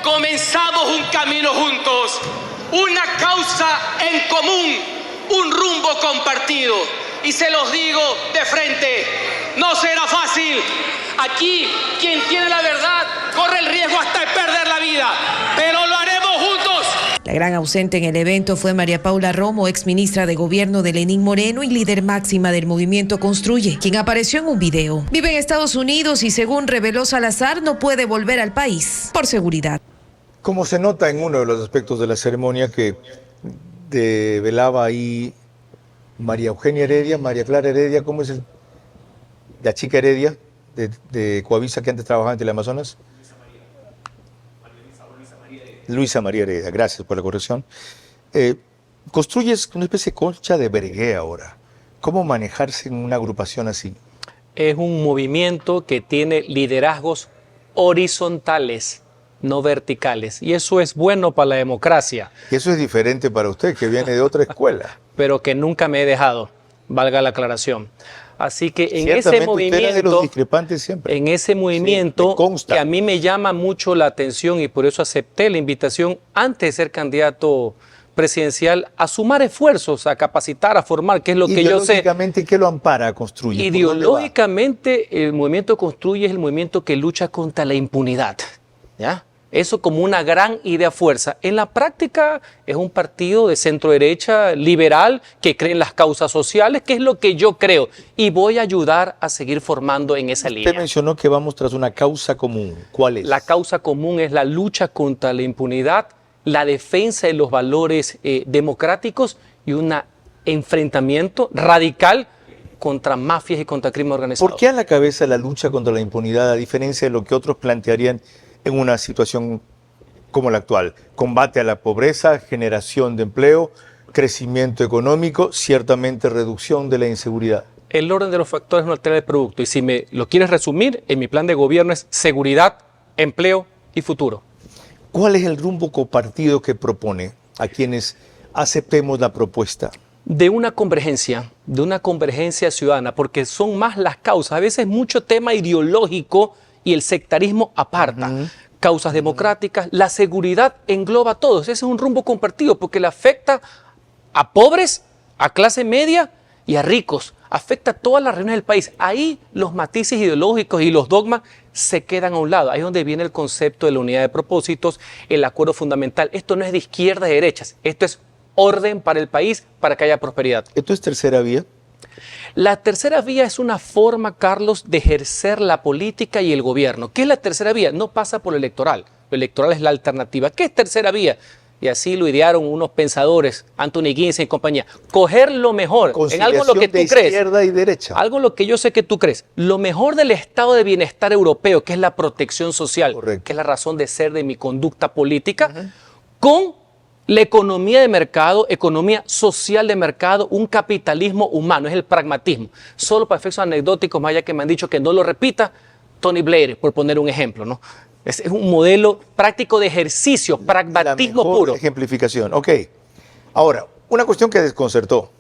comenzamos un camino juntos, una causa en común, un rumbo compartido. Y se los digo de frente, no será fácil. Aquí quien tiene la verdad corre el riesgo hasta de perder la vida, pero lo haremos juntos. La gran ausente en el evento fue María Paula Romo, exministra de Gobierno de Lenín Moreno y líder máxima del movimiento Construye, quien apareció en un video. Vive en Estados Unidos y, según reveló Salazar, no puede volver al país por seguridad. Como se nota en uno de los aspectos de la ceremonia que develaba ahí María Eugenia Heredia, María Clara Heredia, ¿cómo es la chica Heredia de Coavisa que antes trabajaba en Teleamazonas? Luisa María Heredia, gracias por la corrección. Construyes una especie de concha de Bergué ahora. ¿Cómo manejarse en una agrupación así? Es un movimiento que tiene liderazgos horizontales, no verticales. Y eso es bueno para la democracia, Y eso es diferente para usted, que viene de otra escuela. pero que nunca me he dejado, valga la aclaración. Así que en Ciertamente ese usted era de los movimiento, discrepantes siempre. en ese movimiento me consta. que a mí me llama mucho la atención y por eso acepté la invitación antes de ser candidato presidencial a sumar esfuerzos, a capacitar, a formar, que es lo que yo sé. Ideológicamente, ¿qué lo ampara, Construye? ¿Por dónde va? Ideológicamente, el movimiento Construye es el movimiento que lucha contra la impunidad, ¿ya? Eso como una gran idea fuerza. En la práctica es un partido de centro derecha liberal que cree en las causas sociales, que es lo que yo creo, y voy a ayudar a seguir formando en esa Usted línea. mencionó que vamos tras una causa común. ¿Cuál es? La causa común es la lucha contra la impunidad, la defensa de los valores democráticos y un enfrentamiento radical contra mafias y contra crimen organizado. ¿Por qué a la cabeza la lucha contra la impunidad, a diferencia de lo que otros plantearían en una situación como la actual? Combate a la pobreza, generación de empleo, crecimiento económico, ciertamente reducción de la inseguridad. El orden de los factores no altera el producto. Y si me lo quieres resumir, en mi plan de gobierno es seguridad, empleo y futuro. ¿Cuál es el rumbo compartido que propone a quienes aceptemos la propuesta? De una convergencia ciudadana, porque son más las causas. A veces mucho tema ideológico y el sectarismo aparta. Causas democráticas, la seguridad engloba a todos. Ese es un rumbo compartido porque le afecta a pobres, a clase media y a ricos, afecta a todas las regiones del país. Ahí los matices ideológicos y los dogmas se quedan a un lado. Ahí es donde viene el concepto de la unidad de propósitos, el acuerdo fundamental. Esto no es de izquierdas y derechas, esto es orden para el país, para que haya prosperidad. ¿Esto es tercera vía? La tercera vía es una forma, Carlos, de ejercer la política y el gobierno. ¿Qué es la tercera vía? No pasa por lo electoral. Lo electoral es la alternativa. ¿Qué es tercera vía? Y así lo idearon unos pensadores, Anthony Giddens y compañía. Coger lo mejor en algo en lo que tú crees. Izquierda y derecha. Algo en lo que yo sé que tú crees. Lo mejor del estado de bienestar europeo, que es la protección social, Correcto. que es la razón de ser de mi conducta política, con la economía de mercado, economía social de mercado, un capitalismo humano, es el pragmatismo. Solo para efectos anecdóticos, más allá que me han dicho que no lo repita, Tony Blair, por poner un ejemplo, ¿no? Es un modelo práctico de ejercicio, pragmatismo La mejor puro. ejemplificación. Ok. Ahora, una cuestión que desconcertó,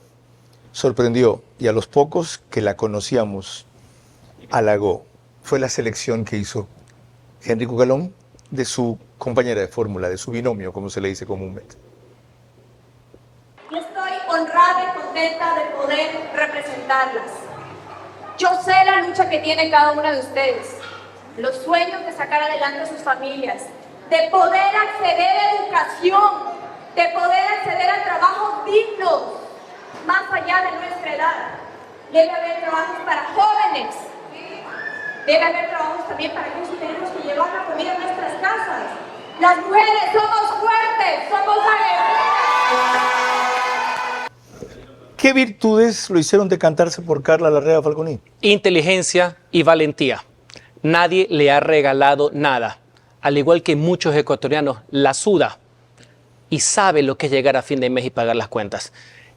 sorprendió, y a los pocos que la conocíamos halagó, fue la selección que hizo Henry Cucalón de su compañera de fórmula, de su binomio, como se le dice comúnmente. Yo estoy honrada y contenta de poder representarlas. Yo sé la lucha que tiene cada una de ustedes, los sueños de sacar adelante a sus familias, de poder acceder a educación, de poder acceder a trabajos dignos, más allá de nuestra edad. Debe haber trabajos para jóvenes, debe haber trabajos también para aquellos que tenemos que llevar la comida a nuestras casas. Las mujeres somos fuertes, somos aguerridas. ¿Qué virtudes lo hicieron decantarse por Carla Larrea Falconi? Inteligencia y valentía. Nadie le ha regalado nada. Al igual que muchos ecuatorianos, la suda y sabe lo que es llegar a fin de mes y pagar las cuentas.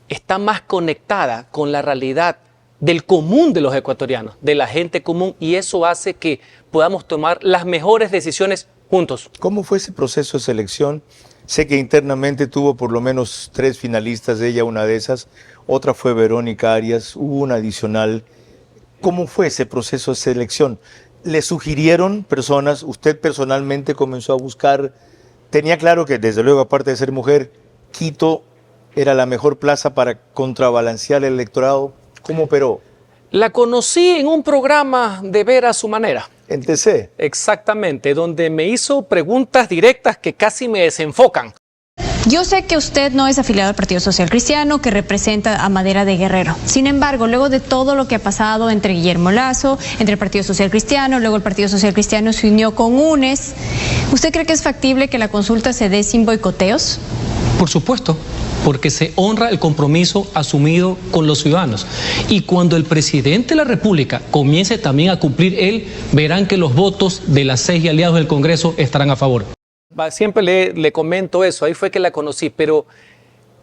Está más conectada con la realidad del común de los ecuatorianos, de la gente común, y eso hace que podamos tomar las mejores decisiones juntos. ¿Cómo fue ese proceso de selección? Sé que internamente tuvo por lo menos 3 finalistas, ella una de esas, otra fue Verónica Arias, hubo una adicional. ¿Cómo fue ese proceso de selección? ¿Le sugirieron personas? ¿Usted personalmente comenzó a buscar? Tenía claro que, desde luego, aparte de ser mujer, Quito era la mejor plaza para contrabalancear el electorado. ¿Cómo operó? La conocí en un programa de Ver a su manera. En TC. Exactamente, donde me hizo preguntas directas que casi me desenfocan. Yo sé que usted no es afiliado al Partido Social Cristiano, que representa a Madera de Guerrero. Sin embargo, luego de todo lo que ha pasado entre Guillermo Lasso, entre el Partido Social Cristiano, luego el Partido Social Cristiano se unió con UNES, ¿usted cree que es factible que la consulta se dé sin boicoteos? Por supuesto, porque se honra el compromiso asumido con los ciudadanos. Y cuando el presidente de la República comience también a cumplir él, verán que los votos de las 6 aliados del Congreso estarán a favor. Siempre le comento eso, ahí fue que la conocí, pero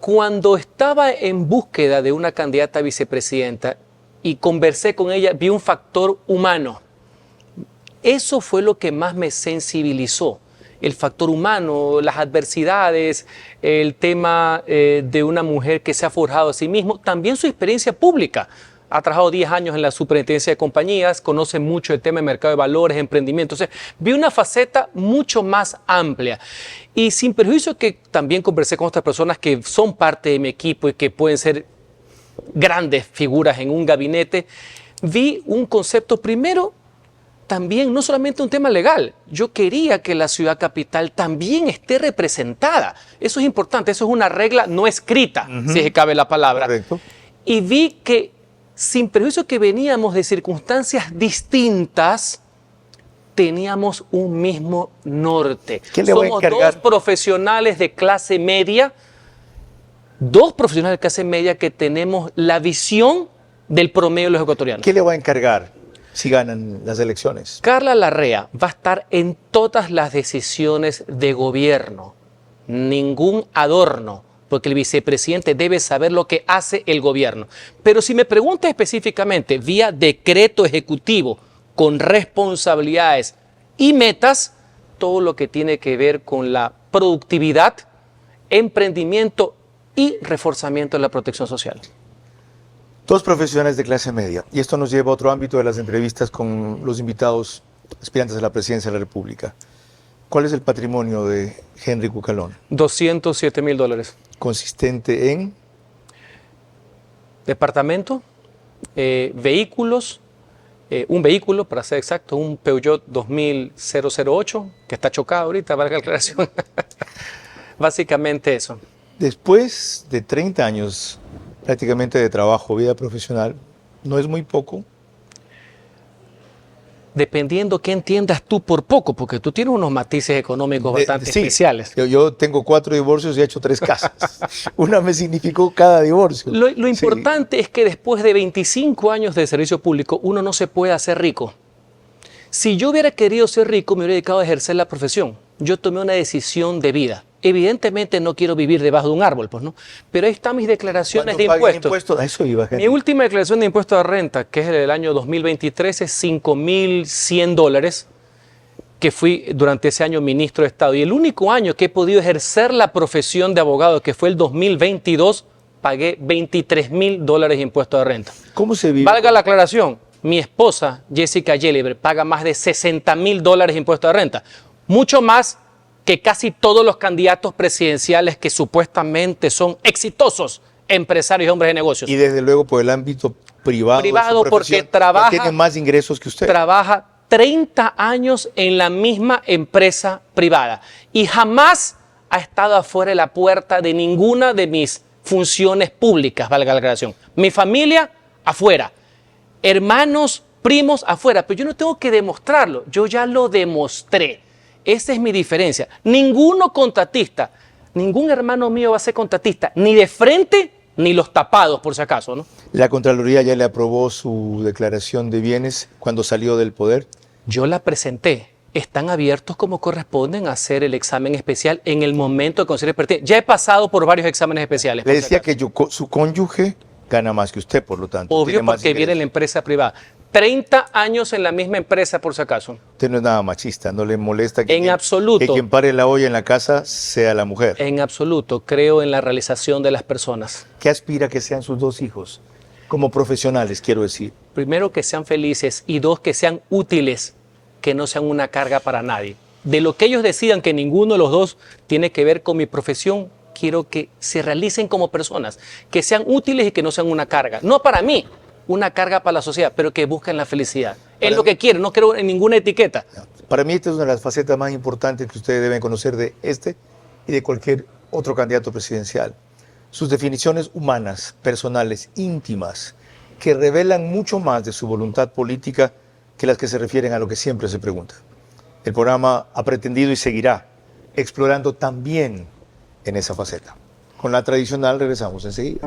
cuando estaba en búsqueda de una candidata a vicepresidenta y conversé con ella, vi un factor humano. Eso fue lo que más me sensibilizó. El factor humano, las adversidades, el tema de una mujer que se ha forjado a sí mismo, también su experiencia pública. Ha trabajado 10 años en la superintendencia de compañías, conoce mucho el tema de mercado de valores, emprendimiento. Entonces, vi una faceta mucho más amplia. Y sin perjuicio que también conversé con otras personas que son parte de mi equipo y que pueden ser grandes figuras en un gabinete, vi un concepto primero, también no solamente un tema legal. Yo quería que la ciudad capital también esté representada. Eso es importante, eso es una regla no escrita, si es que cabe la palabra. Correcto. Y vi que, sin perjuicio que veníamos de circunstancias distintas, teníamos un mismo norte. ¿Qué le voy a Somos encargar? 2 profesionales de clase media, que tenemos la visión del promedio de los ecuatorianos. ¿Qué le va a encargar si ganan las elecciones? Carla Larrea va a estar en todas las decisiones de gobierno, ningún adorno, porque el vicepresidente debe saber lo que hace el gobierno. Pero si me pregunta específicamente, vía decreto ejecutivo, con responsabilidades y metas, todo lo que tiene que ver con la productividad, emprendimiento y reforzamiento de la protección social. 2 profesionales de clase media. Y esto nos lleva a otro ámbito de las entrevistas con los invitados aspirantes a la presidencia de la República. ¿Cuál es el patrimonio de Henry Cucalón? $207,000. Consistente en... Departamento, vehículos, un vehículo, para ser exacto, un Peugeot 2008, que está chocado ahorita, valga la aclaración. Básicamente eso. Después de 30 años prácticamente de trabajo, vida profesional, ¿no es muy poco? Dependiendo qué entiendas tú por poco, porque tú tienes unos matices económicos bastante especiales. Yo tengo 4 divorcios y he hecho 3 casas. Una me significó cada divorcio. Lo importante es que después de 25 años de servicio público, uno no se puede hacer rico. Si yo hubiera querido ser rico, me hubiera dedicado a ejercer la profesión. Yo tomé una decisión de vida. Evidentemente no quiero vivir debajo de un árbol, pues no. Pero ahí están mis declaraciones de impuestos. A eso iba, gente. Mi última declaración de impuesto de renta, que es del año 2023, es $5,100, que fui durante ese año ministro de Estado. Y el único año que he podido ejercer la profesión de abogado, que fue el 2022, pagué $23,000 de impuesto de renta. ¿Cómo se vive? Valga la aclaración, mi esposa, Jessica Yeliber, paga más de $60,000 de impuesto de renta. Mucho más que casi todos los candidatos presidenciales que supuestamente son exitosos empresarios y hombres de negocios. Y desde luego por el ámbito privado. Privado porque trabaja, tiene más ingresos que usted. Trabaja 30 años en la misma empresa privada y jamás ha estado afuera de la puerta de ninguna de mis funciones públicas, valga la aclaración. Mi familia afuera, hermanos, primos afuera, pero yo no tengo que demostrarlo, yo ya lo demostré. Esa es mi diferencia. Ninguno contratista, ningún hermano mío va a ser contratista, ni de frente ni los tapados, por si acaso, ¿no? ¿La Contraloría ya le aprobó su declaración de bienes cuando salió del poder? Yo la presenté. Están abiertos como corresponden a hacer el examen especial en el momento de considerar pertinente. Ya he pasado por varios exámenes especiales. Le decía que su cónyuge gana más que usted, por lo tanto. Obvio, porque viene en la empresa privada. 30 años en la misma empresa, por si acaso. Usted no es nada machista, no le molesta que, en absoluto, que quien pare la olla en la casa sea la mujer. En absoluto, creo en la realización de las personas. ¿Qué aspira que sean sus 2 hijos? Como profesionales, quiero decir. Primero, que sean felices y 2, que sean útiles, que no sean una carga para nadie. De lo que ellos decidan que ninguno de los 2 tiene que ver con mi profesión, quiero que se realicen como personas, que sean útiles y que no sean una carga. No para mí, una carga para la sociedad, pero que busquen la felicidad. Es lo que quieren, no creo en ninguna etiqueta. Para mí esta es una de las facetas más importantes que ustedes deben conocer de este y de cualquier otro candidato presidencial. Sus definiciones humanas, personales, íntimas, que revelan mucho más de su voluntad política que las que se refieren a lo que siempre se pregunta. El programa ha pretendido y seguirá explorando también en esa faceta. Con la tradicional regresamos enseguida.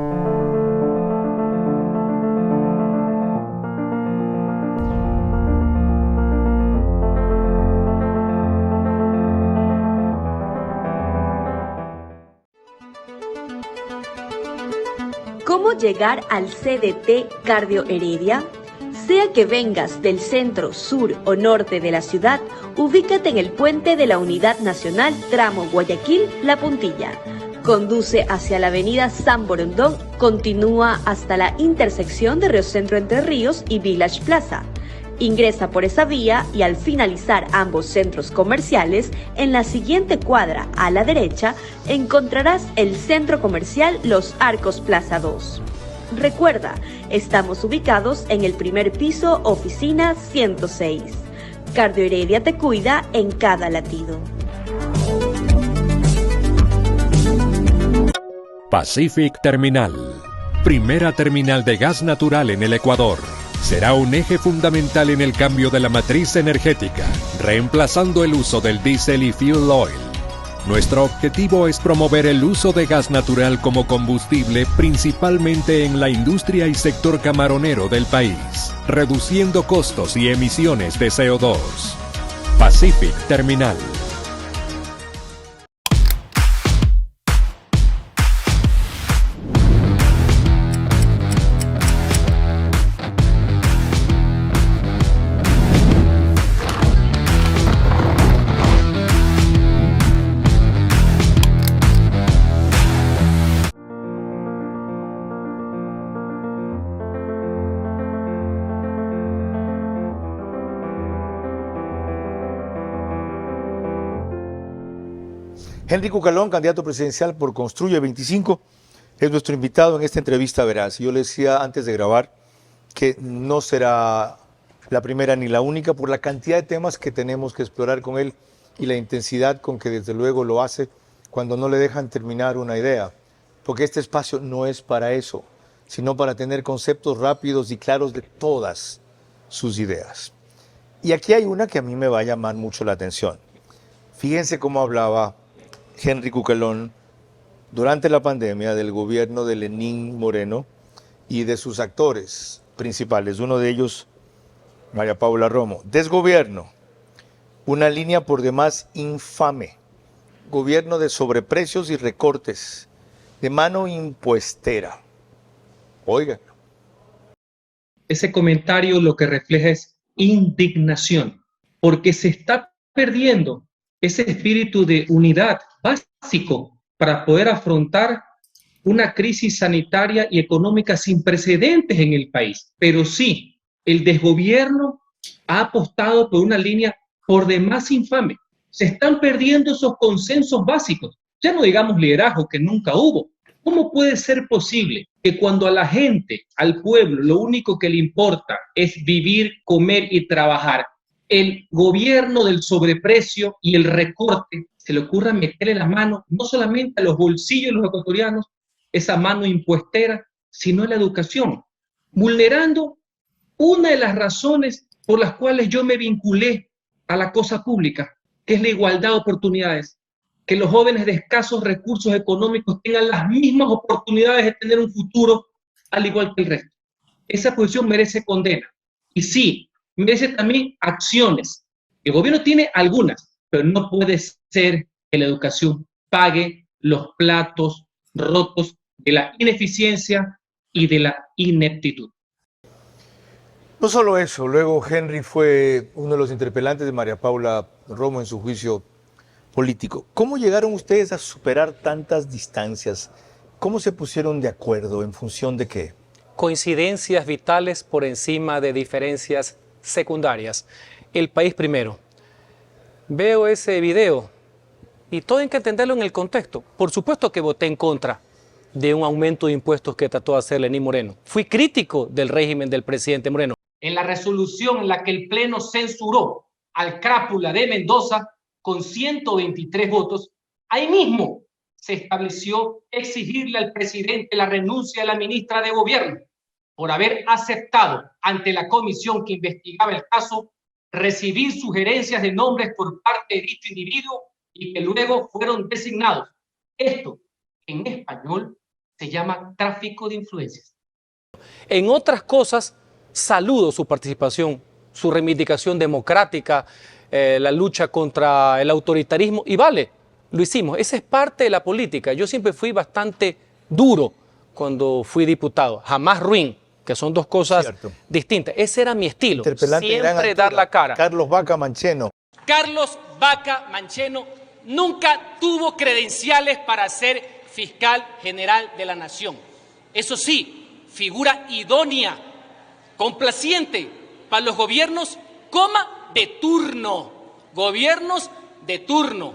¿Cómo llegar al CDT Cardio Heredia? Sea que vengas del centro, sur o norte de la ciudad, ubícate en el puente de la Unidad Nacional tramo Guayaquil-La Puntilla. Conduce hacia la avenida San Borondón, continúa hasta la intersección de Río Centro Entre Ríos y Village Plaza. Ingresa por esa vía y al finalizar ambos centros comerciales, en la siguiente cuadra a la derecha, encontrarás el centro comercial Los Arcos Plaza 2. Recuerda, estamos ubicados en el primer piso, oficina 106. Cardio Heredia te cuida en cada latido. Pacific Terminal, primera terminal de gas natural en el Ecuador. Será un eje fundamental en el cambio de la matriz energética, reemplazando el uso del diésel y fuel oil. Nuestro objetivo es promover el uso de gas natural como combustible principalmente en la industria y sector camaronero del país, reduciendo costos y emisiones de CO2. Pacific Terminal. Henry Cucalón, candidato presidencial por Construye 25, es nuestro invitado en esta entrevista veraz. Yo le decía antes de grabar que no será la primera ni la única por la cantidad de temas que tenemos que explorar con él y la intensidad con que desde luego lo hace cuando no le dejan terminar una idea, porque este espacio no es para eso, sino para tener conceptos rápidos y claros de todas sus ideas. Y aquí hay una que a mí me va a llamar mucho la atención. Fíjense cómo hablaba Henry Cuquelón durante la pandemia del gobierno de Lenín Moreno y de sus actores principales, uno de ellos, María Paula Romo. Desgobierno, una línea por demás infame, gobierno de sobreprecios y recortes, de mano impuestera. Oigan. Ese comentario lo que refleja es indignación, porque se está perdiendo ese espíritu de unidad básico para poder afrontar una crisis sanitaria y económica sin precedentes en el país. Pero sí, el desgobierno ha apostado por una línea por demás infame. Se están perdiendo esos consensos básicos. Ya no digamos liderazgo, que nunca hubo. ¿Cómo puede ser posible que cuando a la gente, al pueblo, lo único que le importa es vivir, comer y trabajar, el gobierno del sobreprecio y el recorte se le ocurra meterle la mano no solamente a los bolsillos de los ecuatorianos, esa mano impuestera, sino a la educación, vulnerando una de las razones por las cuales yo me vinculé a la cosa pública, que es la igualdad de oportunidades? Que los jóvenes de escasos recursos económicos tengan las mismas oportunidades de tener un futuro al igual que el resto. Esa posición merece condena. Y sí, merece también acciones. El gobierno tiene algunas, pero no puede ser que la educación pague los platos rotos de la ineficiencia y de la ineptitud. No solo eso, luego Henry fue uno de los interpelantes de María Paula Romo en su juicio político. ¿Cómo llegaron ustedes a superar tantas distancias? ¿Cómo se pusieron de acuerdo? ¿En función de qué? Coincidencias vitales por encima de diferencias secundarias. El país primero. Veo ese video y todo hay que entenderlo en el contexto. Por supuesto que voté en contra de un aumento de impuestos que trató de hacer Lenín Moreno. Fui crítico del régimen del presidente Moreno. En la resolución en la que el Pleno censuró al crápula de Mendoza con 123 votos, ahí mismo se estableció exigirle al presidente la renuncia de la ministra de Gobierno por haber aceptado ante la comisión que investigaba el caso recibir sugerencias de nombres por parte de dicho individuo y que luego fueron designados. Esto, en español, se llama tráfico de influencias. En otras cosas, saludo su participación, su reivindicación democrática, la lucha contra el autoritarismo, y vale, lo hicimos. Esa es parte de la política. Yo siempre fui bastante duro cuando fui diputado, jamás ruin, que son dos cosas distintas. Ese era mi estilo, siempre dar la cara. Carlos Vaca Mancheno. Carlos Vaca Mancheno nunca tuvo credenciales para ser fiscal general de la nación. Eso sí, figura idónea, complaciente para los gobiernos, de turno. Gobiernos de turno.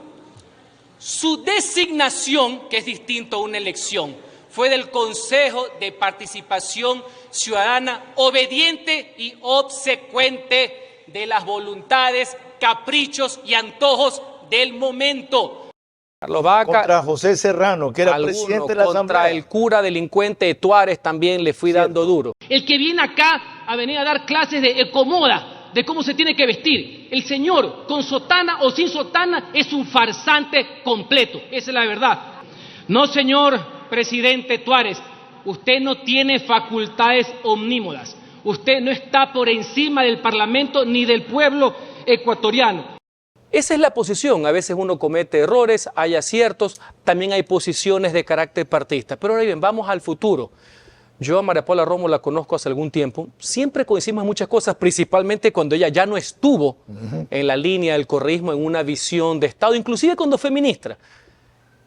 Su designación, que es distinto a una elección, fue del Consejo de Participación Ciudadana, obediente y obsecuente de las voluntades, caprichos y antojos del momento. Carlos Vaca, contra José Serrano, que era presidente de la Asamblea. Contra el cura delincuente de Tuárez también le fui dando duro. El que viene acá a venir a dar clases de Ecomoda, de cómo se tiene que vestir. El señor, con sotana o sin sotana, es un farsante completo. Esa es la verdad. No, señor presidente Tuárez, usted no tiene facultades omnímodas. Usted no está por encima del Parlamento ni del pueblo ecuatoriano. Esa es la posición. A veces uno comete errores, hay aciertos, también hay posiciones de carácter partidista. Pero ahora bien, vamos al futuro. Yo a María Paula Romo la conozco hace algún tiempo. Siempre coincidimos en muchas cosas, principalmente cuando ella ya no estuvo en la línea del correísmo, en una visión de Estado, inclusive cuando fue ministra.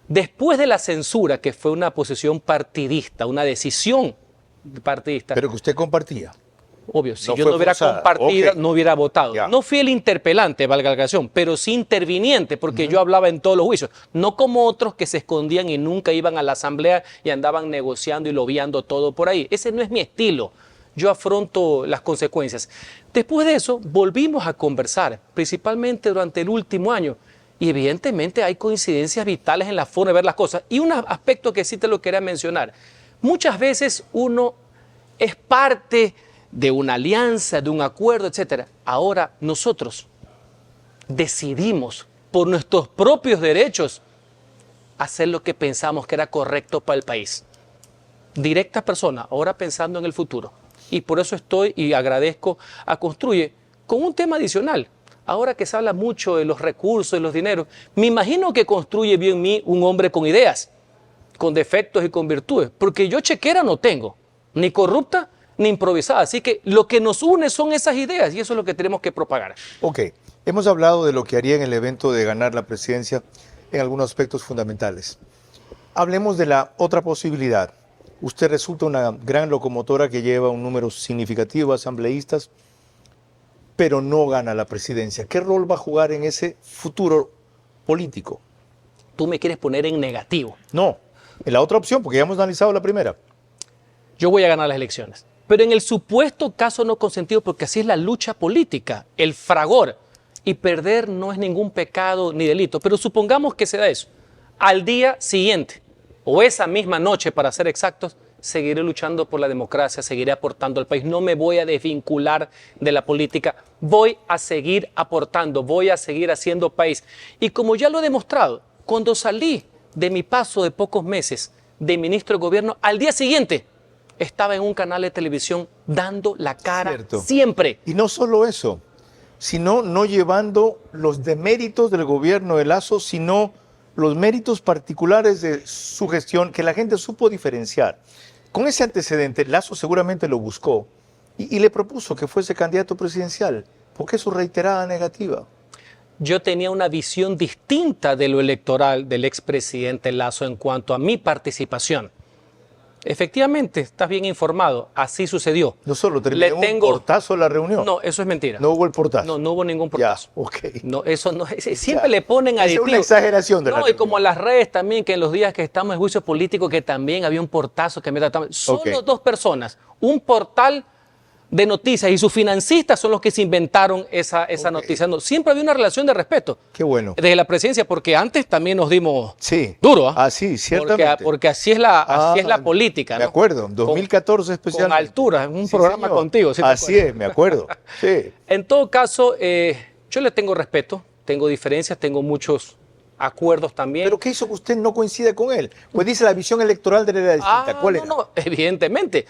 Después de la censura, que fue una posición partidista, una decisión partidista. Pero que usted compartía. Obvio, si yo no hubiera compartido, no hubiera votado. Ya. No fui el interpelante, valga la aclaración, pero sí interviniente, porque yo hablaba en todos los juicios. No como otros que se escondían y nunca iban a la asamblea y andaban negociando y lobeando todo por ahí. Ese no es mi estilo. yo afronto las consecuencias. Después de eso, volvimos a conversar, principalmente durante el último año, y evidentemente hay coincidencias vitales en la forma de ver las cosas. Y un aspecto que sí te lo quería mencionar, muchas veces uno es parte de una alianza, de un acuerdo, etc. Ahora nosotros decidimos por nuestros propios derechos hacer lo que pensamos que era correcto para el país. Directa persona, ahora pensando en el futuro. Y por eso estoy y agradezco a Construye con un tema adicional. Ahora que se habla mucho de los recursos, de los dineros, me imagino que Construye vio en mí un hombre con ideas, con defectos y con virtudes, porque yo chequera no tengo, ni corrupta ni improvisada. Así que lo que nos une son esas ideas y eso es lo que tenemos que propagar. Ok, hemos hablado de lo que haría en el evento de ganar la presidencia en algunos aspectos fundamentales. Hablemos de la otra posibilidad. Usted resulta una gran locomotora que lleva un número significativo de asambleístas, pero no gana la presidencia. ¿Qué rol va a jugar en ese futuro político? Tú me quieres poner en negativo. No, en la otra opción, porque ya hemos analizado la primera. Yo voy a ganar las elecciones. Pero en el supuesto caso no consentido, porque así es la lucha política, el fragor. Y perder no es ningún pecado ni delito. Pero supongamos que se da eso. Al día siguiente, o esa misma noche para ser exactos, seguiré luchando por la democracia, seguiré aportando al país. No me voy a desvincular de la política. Voy a seguir aportando, voy a seguir haciendo país. Y como ya lo he demostrado, cuando salí de mi paso de pocos meses de ministro de gobierno, al día siguiente estaba en un canal de televisión dando la cara. Cierto. Siempre. Y no solo eso, sino no llevando los deméritos del gobierno de Lasso, sino los méritos particulares de su gestión que la gente supo diferenciar. Con ese antecedente, Lasso seguramente lo buscó y le propuso que fuese candidato presidencial. ¿Por qué su reiterada negativa? Yo tenía una visión distinta de lo electoral del expresidente Lasso en cuanto a mi participación. Efectivamente, estás bien informado, así sucedió. No solo terminó un portazo la reunión. No, eso es mentira. No hubo el portazo. No, no hubo ningún portazo. Ya, ok. No, eso no, siempre le ponen aditivos. Es una exageración de la reunión. Y como las redes también, que en los días que estamos en juicio político, que también había un portazo que me trataba. Solo dos personas, un portal de noticias y sus financistas son los que se inventaron esa noticia. No, siempre había una relación de respeto. Qué bueno. Desde la presidencia, porque antes también nos dimos duro. Ah, sí, ciertamente. Porque así es la política. Me acuerdo, en 2014 especialmente. Con altura, un programa señor. Contigo. ¿Sí así es, me acuerdo. Sí. En todo caso, yo le tengo respeto, tengo diferencias, tengo muchos acuerdos también. ¿Pero qué hizo que usted no coincida con él? Pues dice la visión electoral de él era distinta. ¿Cuál era? No, evidentemente.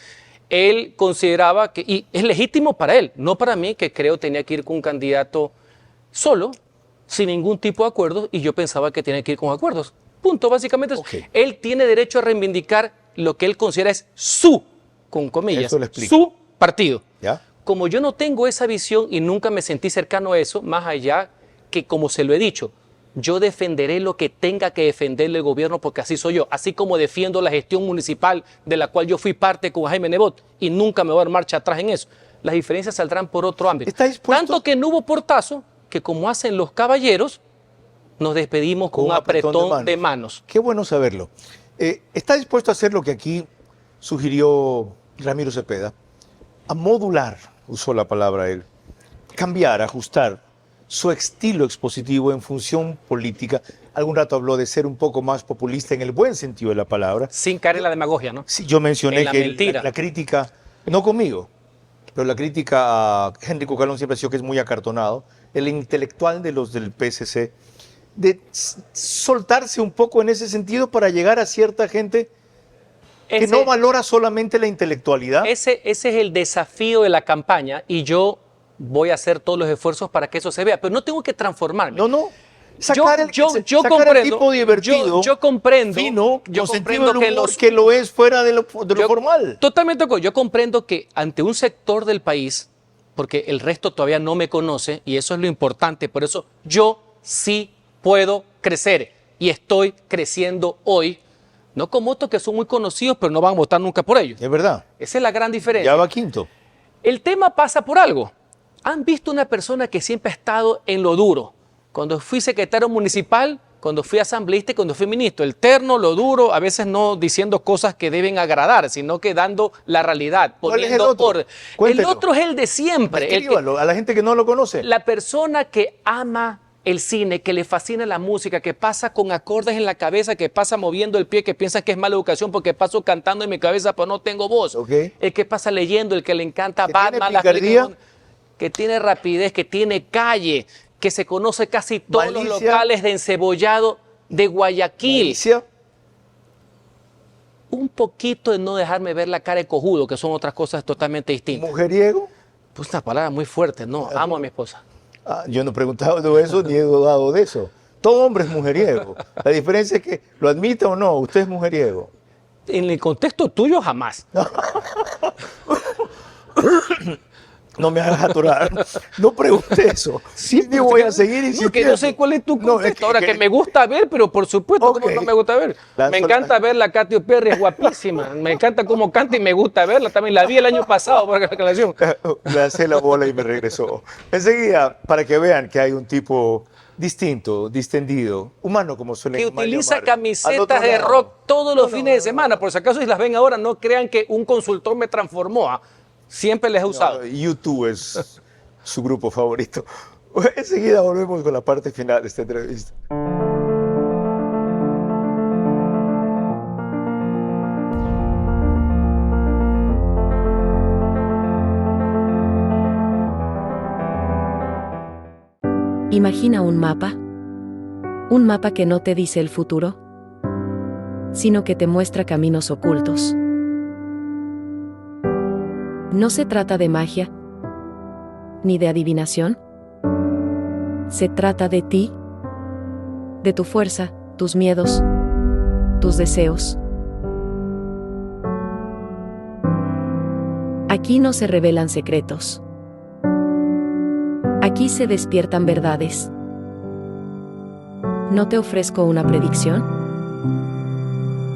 Él consideraba que, y es legítimo para él, no para mí, que creo tenía que ir con un candidato solo, sin ningún tipo de acuerdos, y yo pensaba que tenía que ir con acuerdos. Punto, básicamente. Él tiene derecho a reivindicar lo que él considera es su, con comillas, su partido. ¿Ya? Como yo no tengo esa visión y nunca me sentí cercano a eso, más allá que, como se lo he dicho, yo defenderé lo que tenga que defenderle el gobierno porque así soy yo, así como defiendo la gestión municipal de la cual yo fui parte con Jaime Nebot y nunca me voy a dar marcha atrás en eso. Las diferencias saldrán por otro ámbito. Tanto que no hubo portazo que, como hacen los caballeros, nos despedimos con un apretón de manos. Qué bueno saberlo. ¿Está dispuesto a hacer lo que aquí sugirió Ramiro Cepeda? A modular, usó la palabra él, cambiar, ajustar su estilo expositivo en función política. Algún rato habló de ser un poco más populista en el buen sentido de la palabra. Sin caer en la demagogia, ¿no? Sí, yo mencioné que la crítica, no conmigo, pero la crítica a Henry Cucalón siempre ha sido que es muy acartonado, el intelectual de los del PSC, de soltarse un poco en ese sentido para llegar a cierta gente que no valora solamente la intelectualidad. Ese es el desafío de la campaña y yo voy a hacer todos los esfuerzos para que eso se vea, pero no tengo que transformarme. No. Sacar el tipo divertido, yo comprendo, fino, yo con comprendo sentido del humor que lo es fuera de lo formal. Totalmente, yo comprendo que ante un sector del país, porque el resto todavía no me conoce, y eso es lo importante, por eso yo sí puedo crecer, y estoy creciendo hoy, no como otros que son muy conocidos, pero no van a votar nunca por ellos. Es verdad. Esa es la gran diferencia. Ya va quinto. El tema pasa por algo. ¿Han visto una persona que siempre ha estado en lo duro? Cuando fui secretario municipal, cuando fui asambleísta y cuando fui ministro. El terno, lo duro, a veces no diciendo cosas que deben agradar, sino que dando la realidad. ¿Cuál es el poniendo otro? orden. El Cuéntelo. otro es el de siempre. Descríbalo a la gente que no lo conoce. La persona que ama el cine, que le fascina la música, que pasa con acordes en la cabeza, que pasa moviendo el pie, que piensa que es mala educación porque paso cantando en mi cabeza pero no tengo voz. El que pasa leyendo, el que le encanta Batman, las películas, que tiene rapidez, que tiene calle, que se conoce casi todos los locales de encebollado de Guayaquil. Un poquito de no dejarme ver la cara de cojudo, que son otras cosas totalmente distintas. ¿Mujeriego? Pues una palabra muy fuerte, no, amo a mi esposa. Yo no he preguntado de eso ni he dudado de eso. Todo hombre es mujeriego. La diferencia es que lo admita o no, usted es mujeriego. En el contexto tuyo, jamás. No me hagas atorar. No pregunte eso. Sí, me voy a seguir insistiendo. Que no sé cuál es tu contexto. Ahora, que me gusta ver, pero por supuesto, ¿cómo no me gusta ver? Me encanta ver la Katy Perry, es guapísima. Me encanta cómo canta y me gusta verla. También la vi el año pasado por la canción. Le hacé la bola y me regresó. Enseguida, para que vean que hay un tipo distinto, distendido, humano, como suelen que utiliza llamar. camisetas de rock todos los fines de semana. Por si acaso, si las ven ahora, no crean que un consultor me transformó. Siempre les he usado. YouTube es su grupo favorito. Enseguida volvemos con la parte final de esta entrevista. Imagina un mapa que no te dice el futuro, sino que te muestra caminos ocultos. No se trata de magia, ni de adivinación. Se trata de ti, de tu fuerza, tus miedos, tus deseos. Aquí no se revelan secretos. Aquí se despiertan verdades. No te ofrezco una predicción.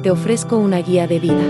Te ofrezco una guía de vida.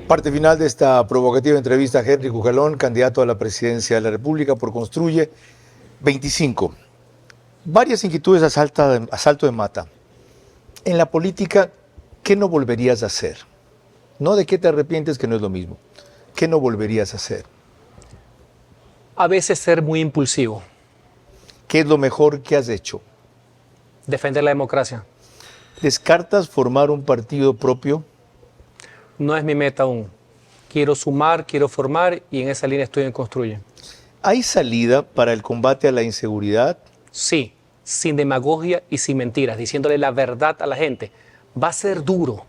Parte final de esta provocativa entrevista a Henry Cujalón, candidato a la presidencia de la República por Construye 25. Varias inquietudes a salto de mata. En la política, ¿qué no volverías a hacer? No de qué te arrepientes, que no es lo mismo. ¿Qué no volverías a hacer? A veces ser muy impulsivo. ¿Qué es lo mejor que has hecho? Defender la democracia. ¿Descartas formar un partido propio? No es mi meta aún. Quiero sumar, quiero formar y en esa línea estoy en Construye. ¿Hay salida para el combate a la inseguridad? Sí, sin demagogia y sin mentiras, diciéndole la verdad a la gente. Va a ser duro,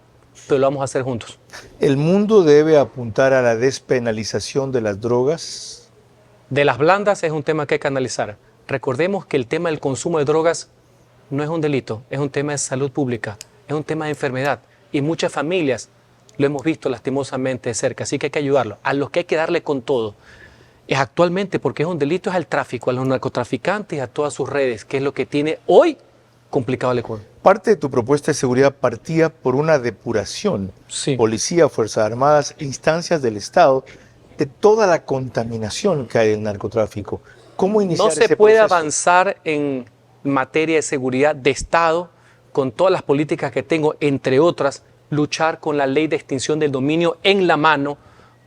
pero lo vamos a hacer juntos. ¿El mundo debe apuntar a la despenalización de las drogas? De las blandas es un tema que hay que analizar. Recordemos que el tema del consumo de drogas no es un delito, es un tema de salud pública, es un tema de enfermedad y muchas familias lo hemos visto lastimosamente de cerca, así que hay que ayudarlos. A los que hay que darle con todo es actualmente, porque es un delito, es al tráfico, a los narcotraficantes y a todas sus redes, que es lo que tiene hoy complicado el Ecuador. Parte de tu propuesta de seguridad partía por una depuración, policía, Fuerzas Armadas, instancias del Estado, de toda la contaminación que hay del narcotráfico. ¿Cómo iniciar ese proceso? No se puede avanzar en materia de seguridad de Estado con todas las políticas que tengo, entre otras, luchar con la ley de extinción del dominio en la mano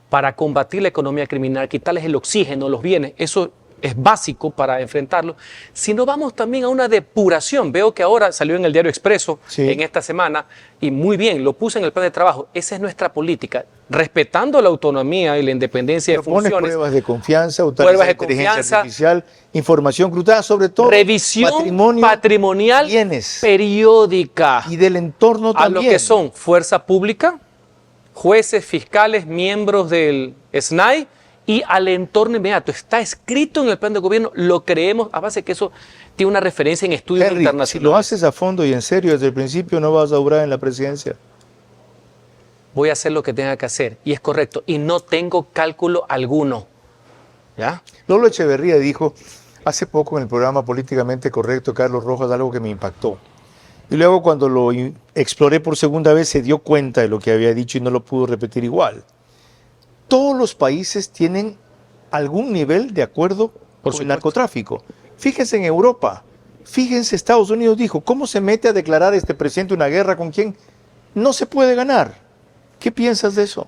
para combatir la economía criminal, quitarles el oxígeno, los bienes. Eso es básico para enfrentarlo. Si no, vamos también a una depuración. Veo que ahora salió en el Diario Expreso en esta semana, y muy bien, lo puse en el plan de trabajo. Esa es nuestra política, respetando la autonomía y la independencia de funciones. Pruebas de confianza, inteligencia artificial, información cruzada, sobre todo revisión patrimonial bienes, periódica y del entorno a también. lo que son fuerza pública, jueces, fiscales, miembros del SNAI, y al entorno inmediato. Está escrito en el plan de gobierno, lo creemos a base de que eso tiene una referencia en estudios internacionales. Si lo haces a fondo y en serio desde el principio, no vas a durar en la presidencia. Voy a hacer lo que tenga que hacer, y es correcto, y no tengo cálculo alguno. ¿Ya? Lolo Echeverría dijo hace poco en el programa Políticamente Correcto, Carlos Rojas, algo que me impactó. Y luego cuando lo exploré por segunda vez se dio cuenta de lo que había dicho y no lo pudo repetir igual. Todos los países tienen algún nivel de acuerdo con el narcotráfico. Fíjense en Europa, fíjense, Estados Unidos dijo, ¿cómo se mete a declarar este presidente una guerra con quien no se puede ganar? ¿Qué piensas de eso?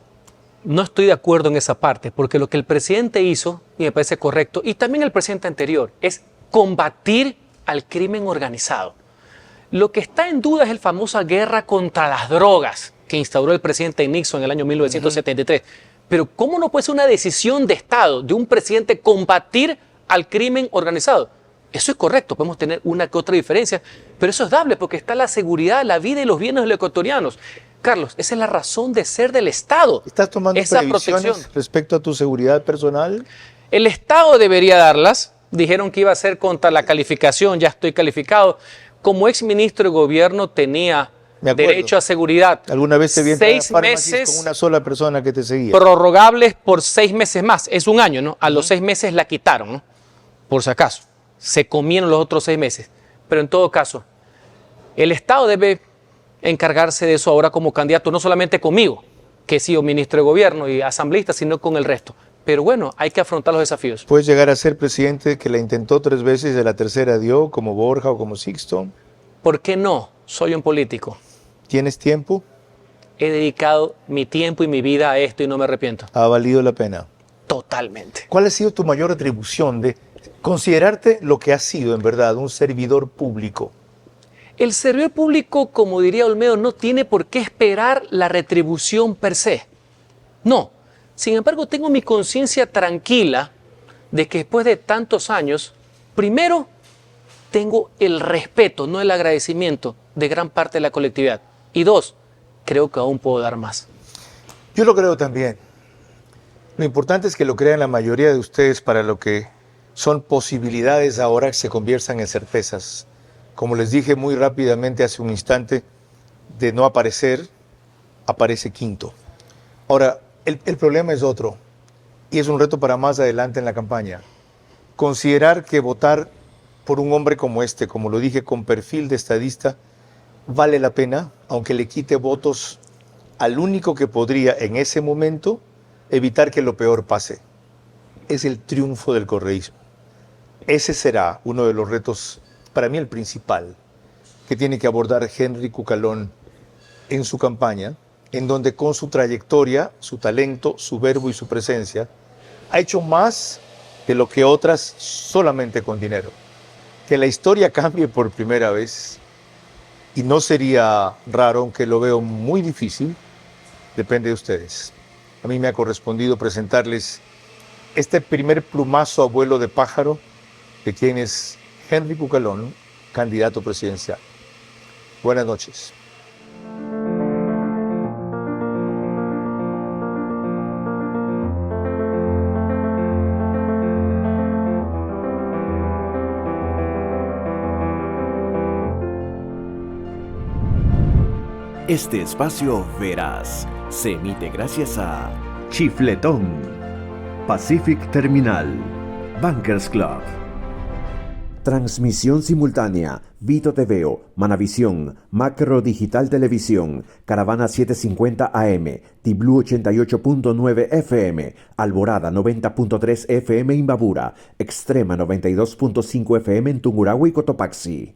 No estoy de acuerdo en esa parte, porque lo que el presidente hizo, y me parece correcto, y también el presidente anterior, es combatir al crimen organizado. Lo que está en duda es la famosa guerra contra las drogas que instauró el presidente Nixon en el año 1973. Pero ¿cómo no puede ser una decisión de Estado, de un presidente, combatir al crimen organizado? Eso es correcto, podemos tener una que otra diferencia, pero eso es dable porque está la seguridad, la vida y los bienes de los ecuatorianos. Carlos, esa es la razón de ser del Estado. ¿Estás tomando esa previsiones protección respecto a tu seguridad personal? El Estado debería darlas. Dijeron que iba a ser contra la calificación, ya estoy calificado. Como exministro de gobierno tenía derecho a seguridad. ¿Alguna vez te vi entrar a 6 Pharmacy meses con una sola persona que te seguía? prorrogables por 6 meses más. Es un año, ¿no? A los 6 meses la quitaron, ¿no? Por si acaso. Se comieron los otros 6 meses. Pero en todo caso, el Estado debe encargarse de eso ahora como candidato, no solamente conmigo, que he sido ministro de gobierno y asambleísta, sino con el resto. Pero bueno, hay que afrontar los desafíos. ¿Puedes llegar a ser presidente que la intentó 3 veces y de la tercera dio, como Borja o como Sixto? ¿Por qué no? Soy un político. ¿Tienes tiempo? He dedicado mi tiempo y mi vida a esto y no me arrepiento. ¿Ha valido la pena? Totalmente. ¿Cuál ha sido tu mayor retribución de considerarte lo que has sido en verdad, un servidor público? El servidor público, como diría Olmedo, no tiene por qué esperar la retribución per se. No. Sin embargo, tengo mi conciencia tranquila de que después de tantos años, primero, tengo el respeto, no el agradecimiento de gran parte de la colectividad. Y 2, creo que aún puedo dar más. Yo lo creo también. Lo importante es que lo crean la mayoría de ustedes para lo que son posibilidades ahora que se conviertan en certezas. Como les dije muy rápidamente hace un instante, de no aparecer, aparece quinto. Ahora, el problema es otro, y es un reto para más adelante en la campaña. Considerar que votar por un hombre como este, como lo dije, con perfil de estadista, vale la pena, aunque le quite votos al único que podría en ese momento evitar que lo peor pase. Es el triunfo del correísmo. Ese será uno de los retos, para mí el principal, que tiene que abordar Henry Cucalón en su campaña, en donde con su trayectoria, su talento, su verbo y su presencia, ha hecho más de lo que otras solamente con dinero. Que la historia cambie por primera vez, y no sería raro, aunque lo veo muy difícil, depende de ustedes. A mí me ha correspondido presentarles este primer plumazo a vuelo de pájaro de quien es Henry Cucalón, candidato presidencial. Buenas noches. Este espacio Veraz se emite gracias a Chifletón, Pacific Terminal, Bankers Club. Transmisión simultánea, Vito TVO, Manavisión, Macro Digital Televisión, Caravana 750 AM, Tiblu 88.9 FM, Alborada 90.3 FM Imbabura, Extrema 92.5 FM en Tungurahua y Cotopaxi.